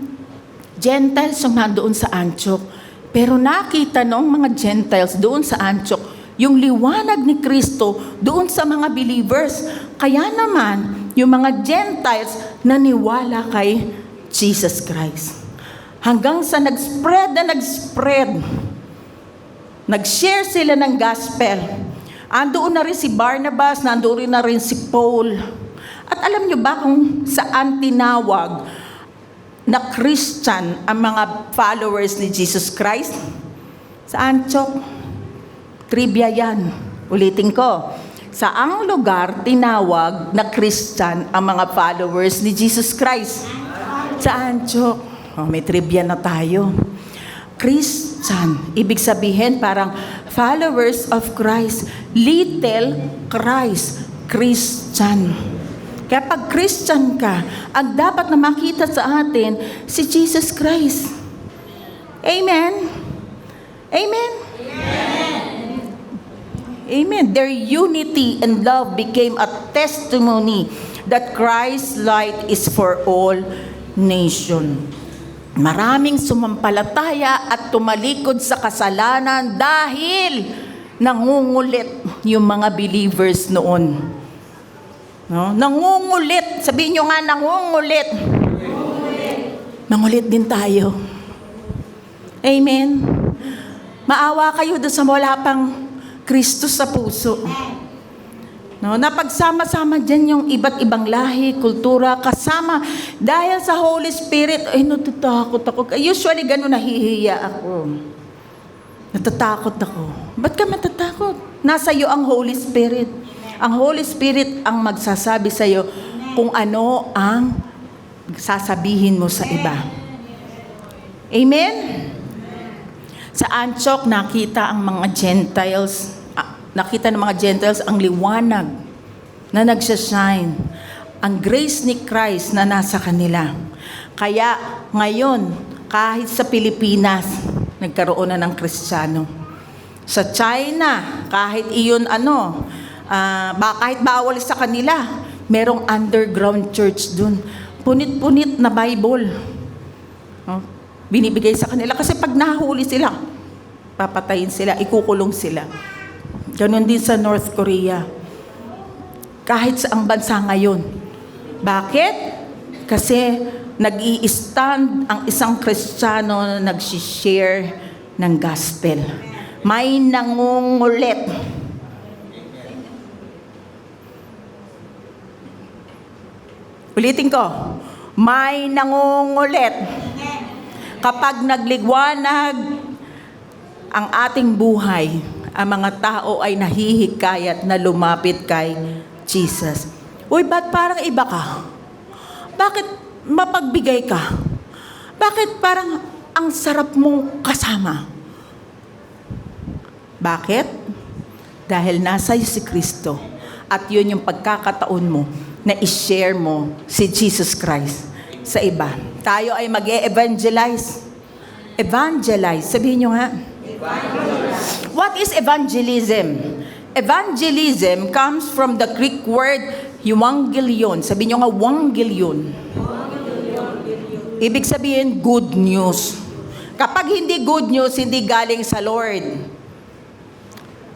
Gentiles yung nandoon sa Antioch. Pero nakita ng mga Gentiles doon sa Antioch yung liwanag ni Kristo doon sa mga believers. Kaya naman, yung mga Gentiles naniwala kay Jesus Christ. Hanggang sa nag-spread. Nag-share sila ng gospel. Andoon na rin si Barnabas, nandoon na rin si Paul. At alam nyo ba kung saan tinawag na Christian ang mga followers ni Jesus Christ? Sa Antioch. Trivia yan. Ulitin ko. Saang lugar tinawag na Christian ang mga followers ni Jesus Christ? Sa Antioch. May trivia na tayo. Christian, ibig sabihin parang followers of Christ. Little Christ. Christian. Kaya pag Christian ka, ang dapat na makita sa atin, si Jesus Christ. Amen? Amen? Amen. Their unity and love became a testimony that Christ's light is for all nation. Maraming sumampalataya at tumalikod sa kasalanan dahil nangungulit yung mga believers noon. No? Nangungulit. Sabihin nyo nga, nangungulit. Mangulit din tayo. Amen. Maawa kayo doon sa wala pang Kristo sa puso. No, napagsama-sama dyan yung iba't ibang lahi, kultura, kasama. Dahil sa Holy Spirit, ay natatakot ako. Usually, gano'n nahihiya ako. Natatakot ako. Ba't ka matatakot? Nasa iyo ang Holy Spirit. Ang Holy Spirit ang magsasabi sa iyo kung ano ang sasabihin mo sa iba. Amen? Sa Antioch, nakita ang mga Gentiles, nakita ng mga Gentiles ang liwanag na nagsashine, ang grace ni Christ na nasa kanila. Kaya ngayon, kahit sa Pilipinas, nagkaroon na ng Kristiyano. Sa China, kahit iyon kahit bawal sa kanila, merong underground church dun. Punit-punit na Bible. Binibigay sa kanila kasi pag nahuli sila, papatayin sila, ikukulong sila. Ganon din sa North Korea. Kahit sa ang bansa ngayon. Bakit? Kasi nag-i-stand ang isang Kristiyano na nag-share ng gospel. May nangungulit. Ulitin ko. May nangungulit. Kapag nagliwanag ang ating buhay, ang mga tao ay nahihikayat na lumapit kay Jesus. Uy, ba't parang iba ka? Bakit mapagbigay ka? Bakit parang ang sarap mong kasama? Bakit? Dahil nasa iyo si Kristo. At yun yung pagkakataon mo na i-share mo si Jesus Christ sa iba. Tayo ay mag-e-evangelize. Evangelize. Sabihin nyo nga. What is evangelism? Evangelism comes from the Greek word euangelion. Sabihin nyo nga, wangelion. Ibig sabihin, good news. Kapag hindi good news, hindi galing sa Lord.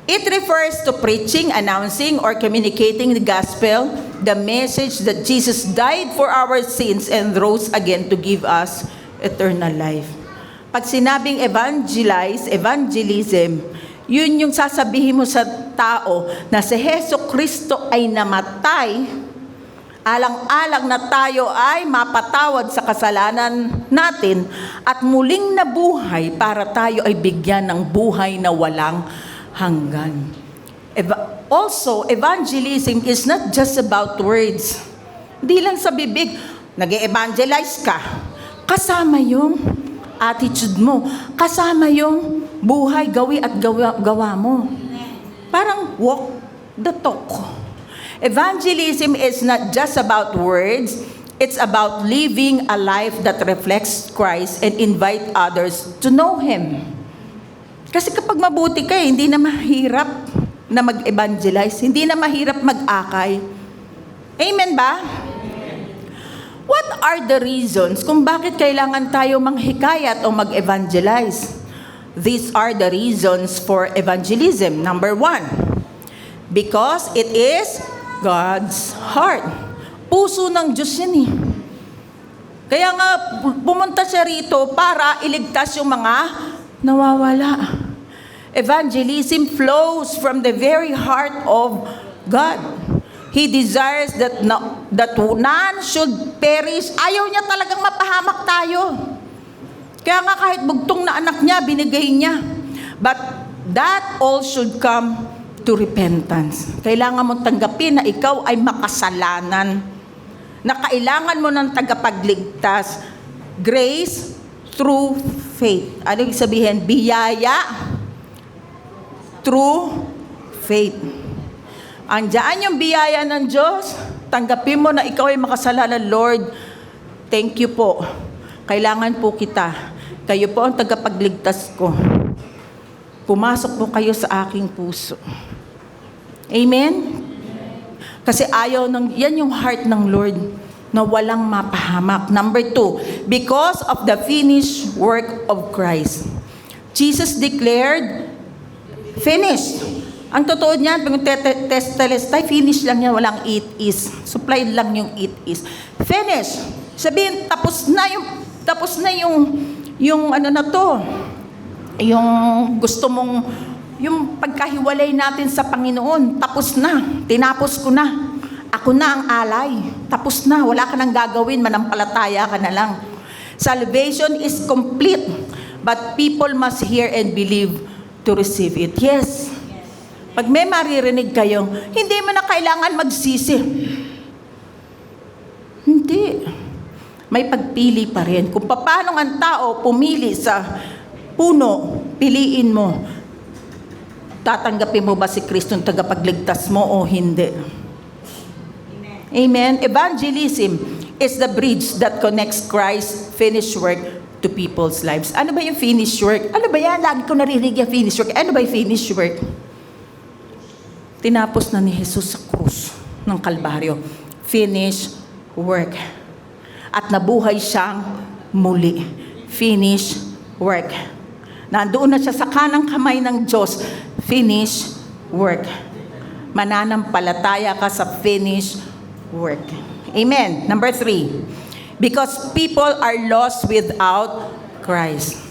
It refers to preaching, announcing, or communicating the gospel, the message that Jesus died for our sins and rose again to give us eternal life. Pag sinabing evangelize, evangelism, yun yung sasabihin mo sa tao na si Hesus Kristo ay namatay, alang-alang na tayo ay mapatawad sa kasalanan natin at muling nabuhay para tayo ay bigyan ng buhay na walang hanggan. Also, evangelism is not just about words. Hindi lang sa bibig, nag-evangelize ka. Kasama yung attitude mo. Kasama yung buhay, gawi at gawa mo. Parang walk the talk. Evangelism is not just about words. It's about living a life that reflects Christ and invite others to know Him. Kasi kapag mabuti ka, hindi na mahirap na mag-evangelize. Hindi na mahirap mag-akay. Amen ba? What are the reasons kung bakit kailangan tayo manghikayat o mag-evangelize? These are the reasons for evangelism. Number 1, because it is God's heart. Puso ng Diyos yan eh. Kaya nga, pumunta siya rito para iligtas yung mga nawawala. Evangelism flows from the very heart of God. He desires that none should perish. Ayaw niya talagang mapahamak tayo. Kaya nga kahit bugtong na anak niya, binigay niya. But that all should come to repentance. Kailangan mong tanggapin na ikaw ay makasalanan. Na kailangan mo ng tagapagligtas. Grace through faith. Ano ibig sabihin? Biyaya through faith. Andiyan yung biyaya ng Diyos. Tanggapin mo na ikaw ay makasalanan. Lord, thank you po. Kailangan po kita. Kayo po ang tagapagligtas ko. Pumasok po kayo sa aking puso. Amen? Kasi yan yung heart ng Lord na walang mapahamak. Number 2, because of the finished work of Christ. Jesus declared, finished. Ang totoo niyan, pag testelestai, finish lang yan, walang it is. Supplied lang yung it is. Finish. Sabihin, tapos na yung ano na to, yung gusto mong, yung pagkahiwalay natin sa Panginoon, tapos na, tinapos ko na. Ako na ang alay. Tapos na, wala ka nang gagawin, manampalataya ka na lang. Salvation is complete, but people must hear and believe to receive it. Yes. Pag may maririnig kayo, hindi mo na kailangan magsisi. Hindi. May pagpili pa rin. Kung paano ang tao pumili sa puno, piliin mo. Tatanggapin mo ba si Kristo ang tagapagligtas mo o hindi? Amen. Evangelism is the bridge that connects Christ's finished work to people's lives. Ano ba yung finished work? Ano ba yan? Lagi ko narinig yung finished work. Ano ba yung finished work? Tinapos na ni Jesus sa krus ng Kalbaryo. Finished work. At nabuhay siyang muli. Finished work. Nandoon na siya sa kanang kamay ng Diyos. Finished work. Mananampalataya ka sa finished work. Amen. Number 3, because people are lost without Christ.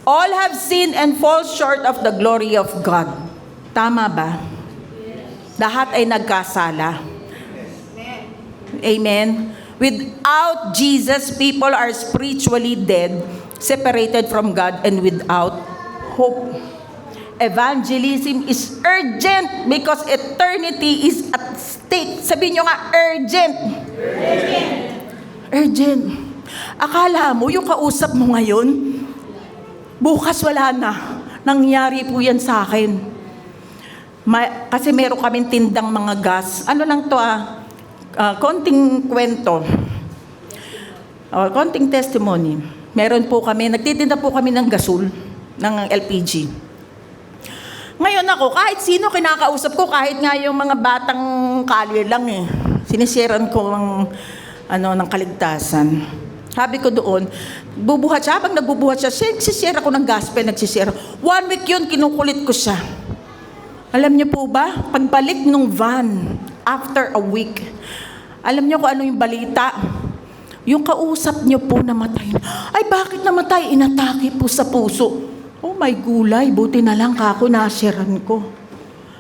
All have sinned and fall short of the glory of God. Tama ba? Lahat ay nagkasala. Amen. Without Jesus, people are spiritually dead, separated from God, and without hope. Evangelism is urgent because eternity is at stake. Sabihin nyo nga, urgent. Urgent. Urgent. Akala mo, yung kausap mo ngayon, bukas wala na. Nangyari po yan sa akin. Kasi meron kaming tindang mga gas. Ano lang to konting kwento. Konting testimony. Meron po kami, nagtitinda po kami ng gasol, ng LPG. Ngayon ako, kahit sino kinakausap ko, kahit nga yung mga batang kalye lang sinisiran ko ng kaligtasan. Sabi ko doon, bubuhat siya, habang nagbubuhat siya, nagsisira ko ng gospel, nagsisira. 1 week yun, kinukulit ko siya. Alam niyo po ba, pagbalik nung van, after a week, alam niyo kung ano yung balita? Yung kausap niyo po namatay. Ay, bakit namatay? Inatake po sa puso. Oh my gulay, buti na lang kako nasiran ko.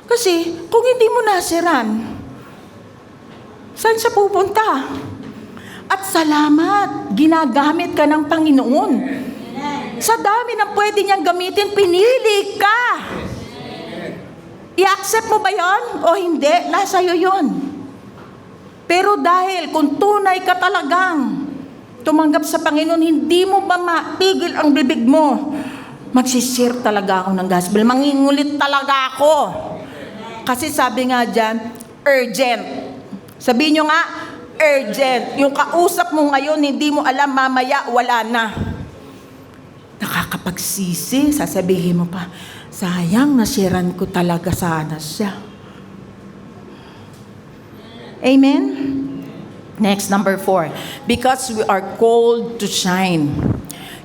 Kasi, kung hindi mo nasiran, saan siya pupunta? At salamat, ginagamit ka ng Panginoon. Sa dami ng pwede niyang gamitin, pinili ka. I-accept mo ba yon o hindi? Nasa iyo yun. Pero dahil kung tunay ka talagang tumanggap sa Panginoon, hindi mo ba mapigil ang bibig mo? Magsishare talaga ako ng gospel. Mangingulit talaga ako. Kasi sabi nga dyan, urgent. Sabihin nyo nga, urgent. Yung kausap mo ngayon, hindi mo alam, mamaya, wala na. Nakakapagsisi, sasabihin mo pa, sayang, nasiran ko talaga sana siya. Amen? Next, number 4. Because we are called to shine.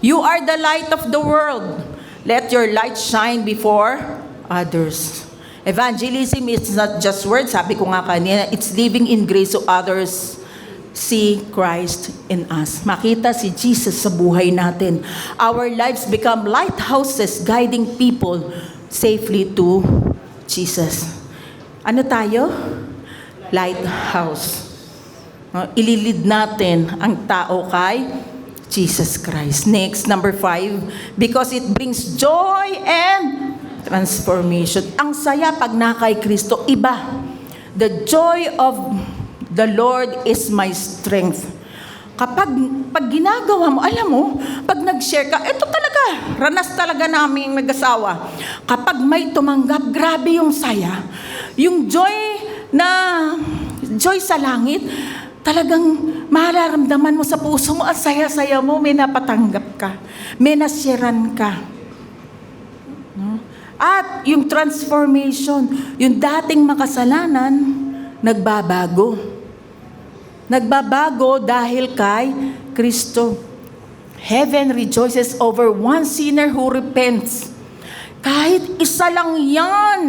You are the light of the world. Let your light shine before others. Evangelism is not just words. Sabi ko nga kanina, it's living in grace so others see Christ in us. Makita si Jesus sa buhay natin. Our lives become lighthouses guiding people safely to Jesus. Ano tayo? Lighthouse. Ililid natin ang tao kay Jesus Christ. Next, number 5, because it brings joy and transformation. Ang saya pag na kay Kristo, iba. The joy of the Lord is my strength. Pag ginagawa mo, alam mo, pag nag-share ka, ito talaga, ranas talaga naming mag-asawa. Kapag may tumanggap, grabe yung saya. Yung joy sa langit, talagang mararamdaman mo sa puso mo, ang saya-saya mo, may napatanggap ka, may nasyaran ka. At yung transformation, yung dating makasalanan, nagbabago. Nagbabago dahil kay Kristo. Heaven rejoices over one sinner who repents. Kahit isa lang yan,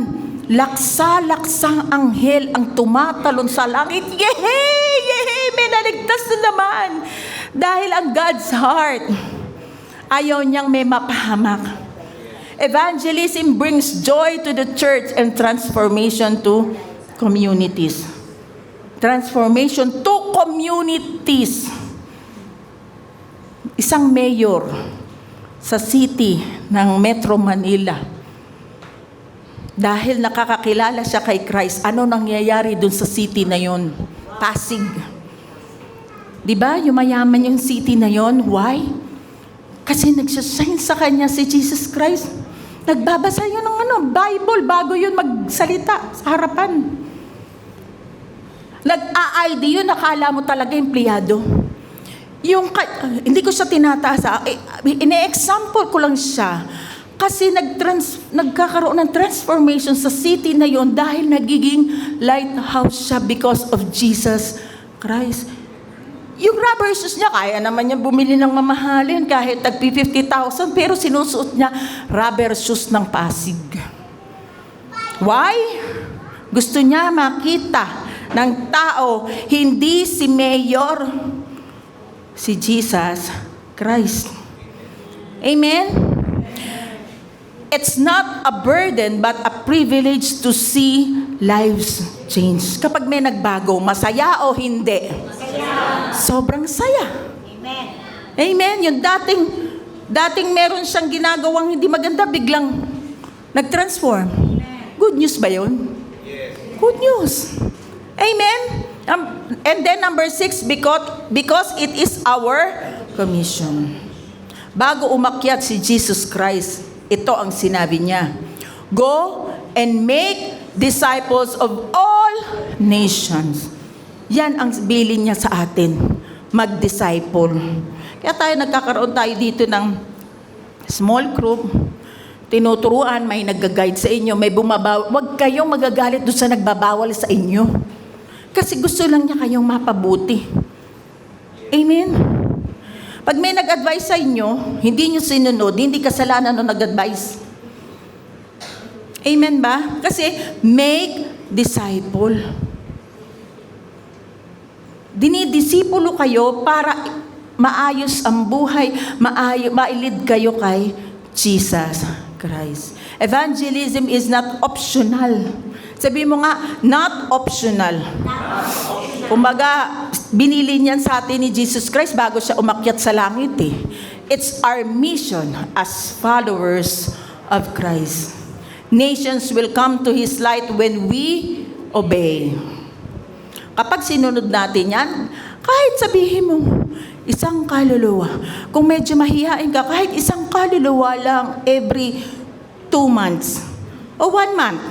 laksa-laksang anghel ang tumatalon sa langit. Yehey! Yehey! May naligtas na naman. Dahil ang God's heart, ayaw niyang may mapahamak. Evangelism brings joy to the church and transformation to communities. Transformation to communities. Isang mayor sa city ng Metro Manila, dahil nakakakilala siya kay Christ, ano nangyayari dun sa city na yon? Pasig. Diba? Yumayaman yung city na yon. Why? Kasi nagsasign sa kanya si Jesus Christ. Nagbabasa yun ng Bible bago yun magsalita sa harapan. Nag-a-ID yun, nakala mo talaga empleyado. Hindi ko siya tinataas. Ine-example ko lang siya. Kasi nagkakaroon ng transformation sa city na yon dahil nagiging lighthouse siya because of Jesus Christ. Yung rubber shoes niya, kaya naman niya bumili ng mamahalin kahit tagpi 50,000, pero sinusuot niya rubber shoes ng Pasig. Why? Gusto niya makita ng tao, hindi si Mayor, si Jesus Christ. Amen? It's not a burden but a privilege to see lives change. Kapag may nagbago, masaya o hindi? Masaya. Sobrang saya. Amen. Amen. Yung dating meron siyang ginagawang hindi maganda, biglang nag-transform. Good news ba yun? Yes. Good news. Amen. And then number 6, because it is our commission. Bago umakyat si Jesus Christ, ito ang sinabi niya, go and make disciples of all nations. Yan ang bilin niya sa atin, mag-disciple. Kaya nagkakaroon tayo dito ng small group, tinuturuan, may nag-guide sa inyo, may bumabawal. Huwag kayong magagalit doon sa nagbabawal sa inyo. Kasi gusto lang niya kayong mapabuti. Amen? Pag may nag-advise sa inyo, hindi niyo sinunod, hindi kasalanan nung nag-advise. Amen ba? Kasi make disciple. Dinidisipulo kayo para maayos ang buhay, mailid kayo kay Jesus Christ. Evangelism is not optional. Sabi mo nga, not optional. Kumbaga, binili niyan sa atin ni Jesus Christ bago siya umakyat sa langit eh. It's our mission as followers of Christ. Nations will come to His light when we obey. Kapag sinunod natin yan, kahit sabihin mo, isang kaluluwa. Kung medyo mahihain ka, kahit isang kaluluwa lang every 2 months o 1 month.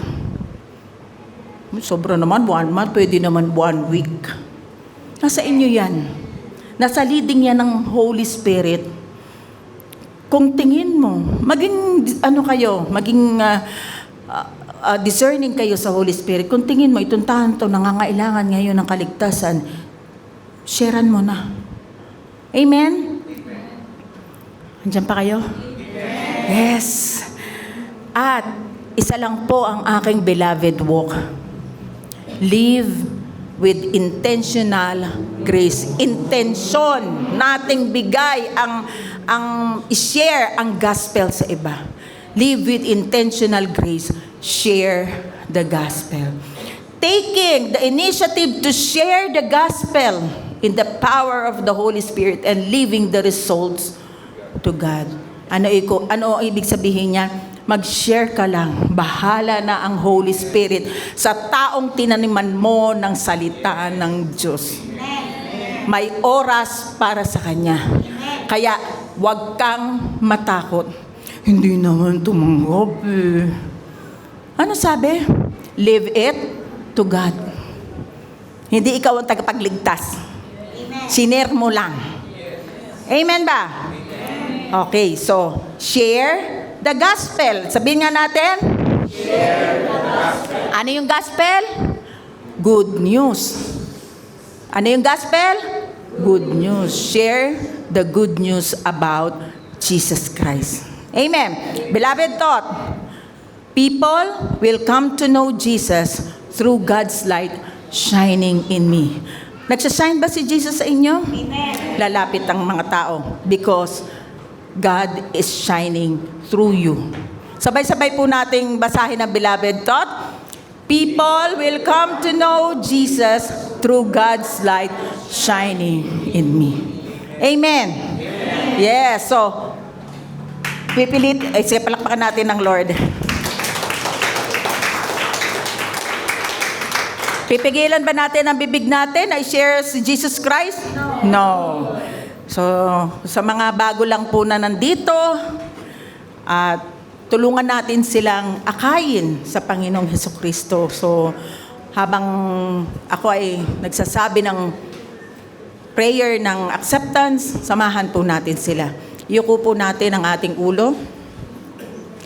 Sobra naman 1 month, pwede naman 1 week. Nasa inyo yan. Nasa leading yan ng Holy Spirit. Kung tingin mo, maging discerning kayo sa Holy Spirit. Kung tingin mo, itong tanto, nangangailangan ngayon ng kaligtasan, sharean mo na. Amen? Andiyan pa kayo? Yes. At isa lang po ang aking beloved walk. Live with intentional grace. Intention nating bigay ang i-share ang gospel sa iba. Live with intentional grace. Share the gospel. Taking the initiative to share the gospel in the power of the Holy Spirit and leaving the results to God. Ano ibig sabihin niya? Mag-share ka lang. Bahala na ang Holy Spirit sa taong tinaniman mo ng salita ng Diyos. May oras para sa Kanya. Kaya, huwag kang matakot. Hindi naman tumanggap eh. Ano sabi? Leave it to God. Hindi ikaw ang tagapagligtas. Sinare mo lang. Amen ba? Okay, so, share the gospel. Sabihin nga natin. Share the gospel. Ano yung gospel? Good news. Ano yung gospel? Good news. Share the good news about Jesus Christ. Amen. Beloved thought, people will come to know Jesus through God's light shining in me. Nagsashine ba si Jesus sa inyo? Amen. Lalapit ang mga tao because God is shining through you. Sabay-sabay po nating basahin ang beloved thought. People will come to know Jesus through God's light shining in me. Amen. Yes, so sige, palakpakan natin ng Lord. Pipigilan ba natin ang bibig natin na i-share si Jesus Christ? No. So, sa mga bago lang po na nandito, at tulungan natin silang akayin sa Panginoong Hesukristo. So, habang ako ay nagsasabi ng prayer ng acceptance, samahan po natin sila. Iyuko po natin ang ating ulo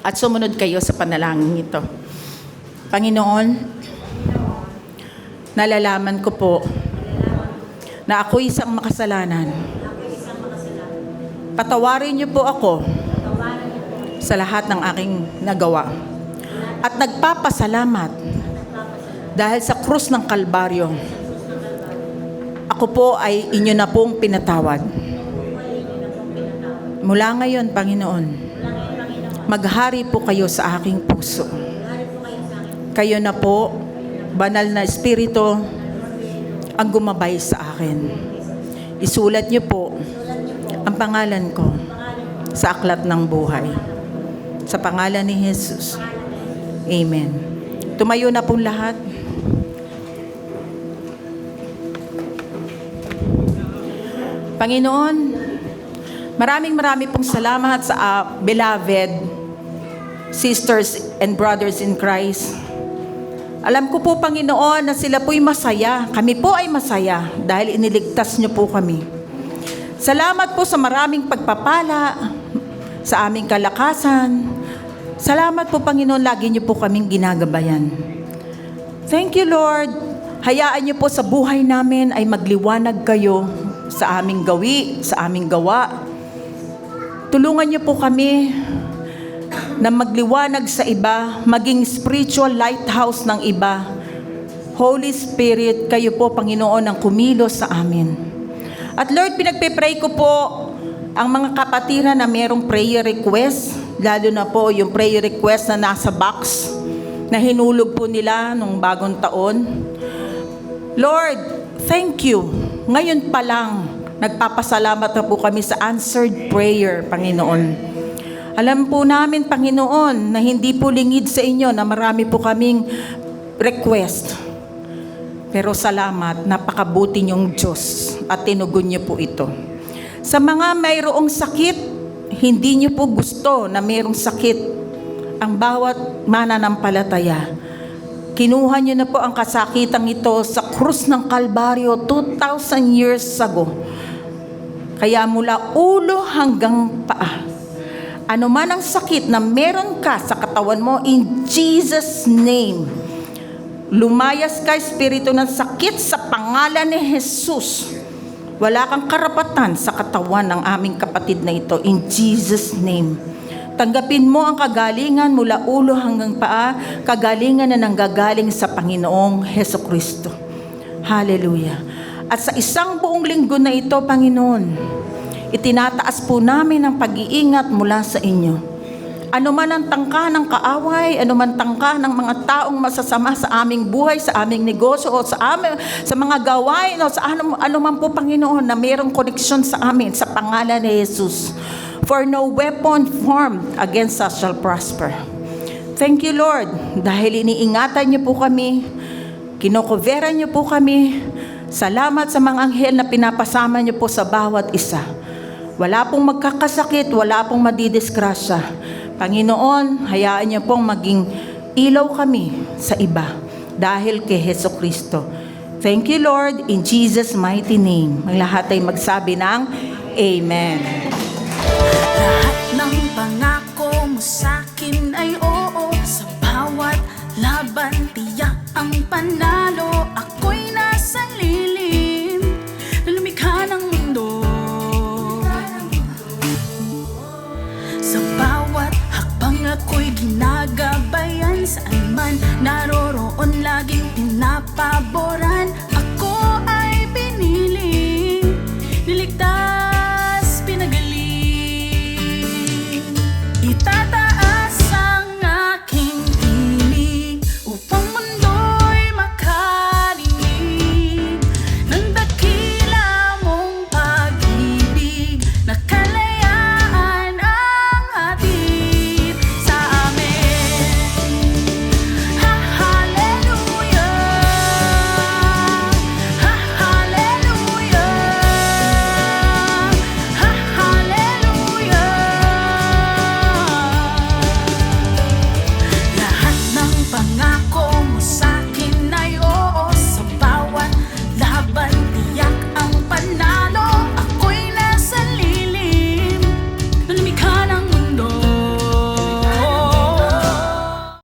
at sumunod kayo sa panalangin ito. Panginoon, nalalaman ko po na ako'y isang makasalanan. Patawarin niyo po ako sa lahat ng aking nagawa. At nagpapasalamat dahil sa krus ng Kalbaryo, ako po ay inyo na pong pinatawad. Mula ngayon, Panginoon, maghari po kayo sa aking puso. Kayo na po, banal na Espiritu, ang gumabay sa akin. Isulat niyo po ang pangalan ko sa aklat ng buhay. Sa pangalan ni Jesus. Amen. Tumayo na pong lahat. Panginoon, maraming pong salamat sa beloved sisters and brothers in Christ Alam ko po, Panginoon, na sila po'y masaya. Kami po ay masaya dahil iniligtas niyo po kami. Salamat po sa maraming pagpapala, sa aming kalakasan. Salamat po, Panginoon, lagi niyo po kaming ginagabayan. Thank you, Lord. Hayaan niyo po sa buhay namin ay magliwanag kayo sa aming gawi, sa aming gawa. Tulungan niyo po kami na magliwanag sa iba, maging spiritual lighthouse ng iba. Holy Spirit, kayo po, Panginoon, ang kumilos sa amin. At Lord, pinagpe-pray ko po ang mga kapatiran na mayroong prayer request, lalo na po yung prayer request na nasa box, na hinulog po nila nung bagong taon. Lord, thank you. Ngayon pa lang, nagpapasalamat na po kami sa answered prayer, Panginoon. Alam po namin, Panginoon, na hindi po lingid sa inyo na marami po kaming request. Pero salamat, napakabuti niyong Diyos at tinugon niyo po ito. Sa mga mayroong sakit, hindi niyo po gusto na mayroong sakit ang bawat mananampalataya. Kinuha niyo na po ang kasakitang ito sa krus ng Kalbaryo 2,000 years ago. Kaya mula ulo hanggang paa, ano man ang sakit na meron ka sa katawan mo, in Jesus' name, lumayas ka, espiritu ng sakit, sa pangalan ni Jesus. Wala kang karapatan sa katawan ng aming kapatid na ito, in Jesus' name. Tanggapin mo ang kagalingan mula ulo hanggang paa, kagalingan na nanggagaling sa Panginoong Hesukristo. Hallelujah. At sa isang buong linggo na ito, Panginoon, itinataas po namin ang pag-iingat mula sa inyo. Ano man ang tangka ng kaaway, ano man tangka ng mga taong masasama sa aming buhay, sa aming negosyo, o sa mga gawain, o sa ano man po, Panginoon, na mayroong koneksyon sa amin, sa pangalan ni Jesus. For no weapon formed against us shall prosper. Thank you, Lord, dahil iniingatan niyo po kami, kinokoveran niyo po kami. Salamat sa mga anghel na pinapasama niyo po sa bawat isa. Wala pong magkakasakit, wala pong madidisgrasya. Panginoon, hayaan niyo pong maging ilaw kami sa iba dahil kay Hesukristo. Thank you, Lord, in Jesus' mighty name. Ang lahat ay magsabi ng Amen. Lahat ng pangako mo sa'kin ay oo. Sa bawat laban, tiyak ang panalo.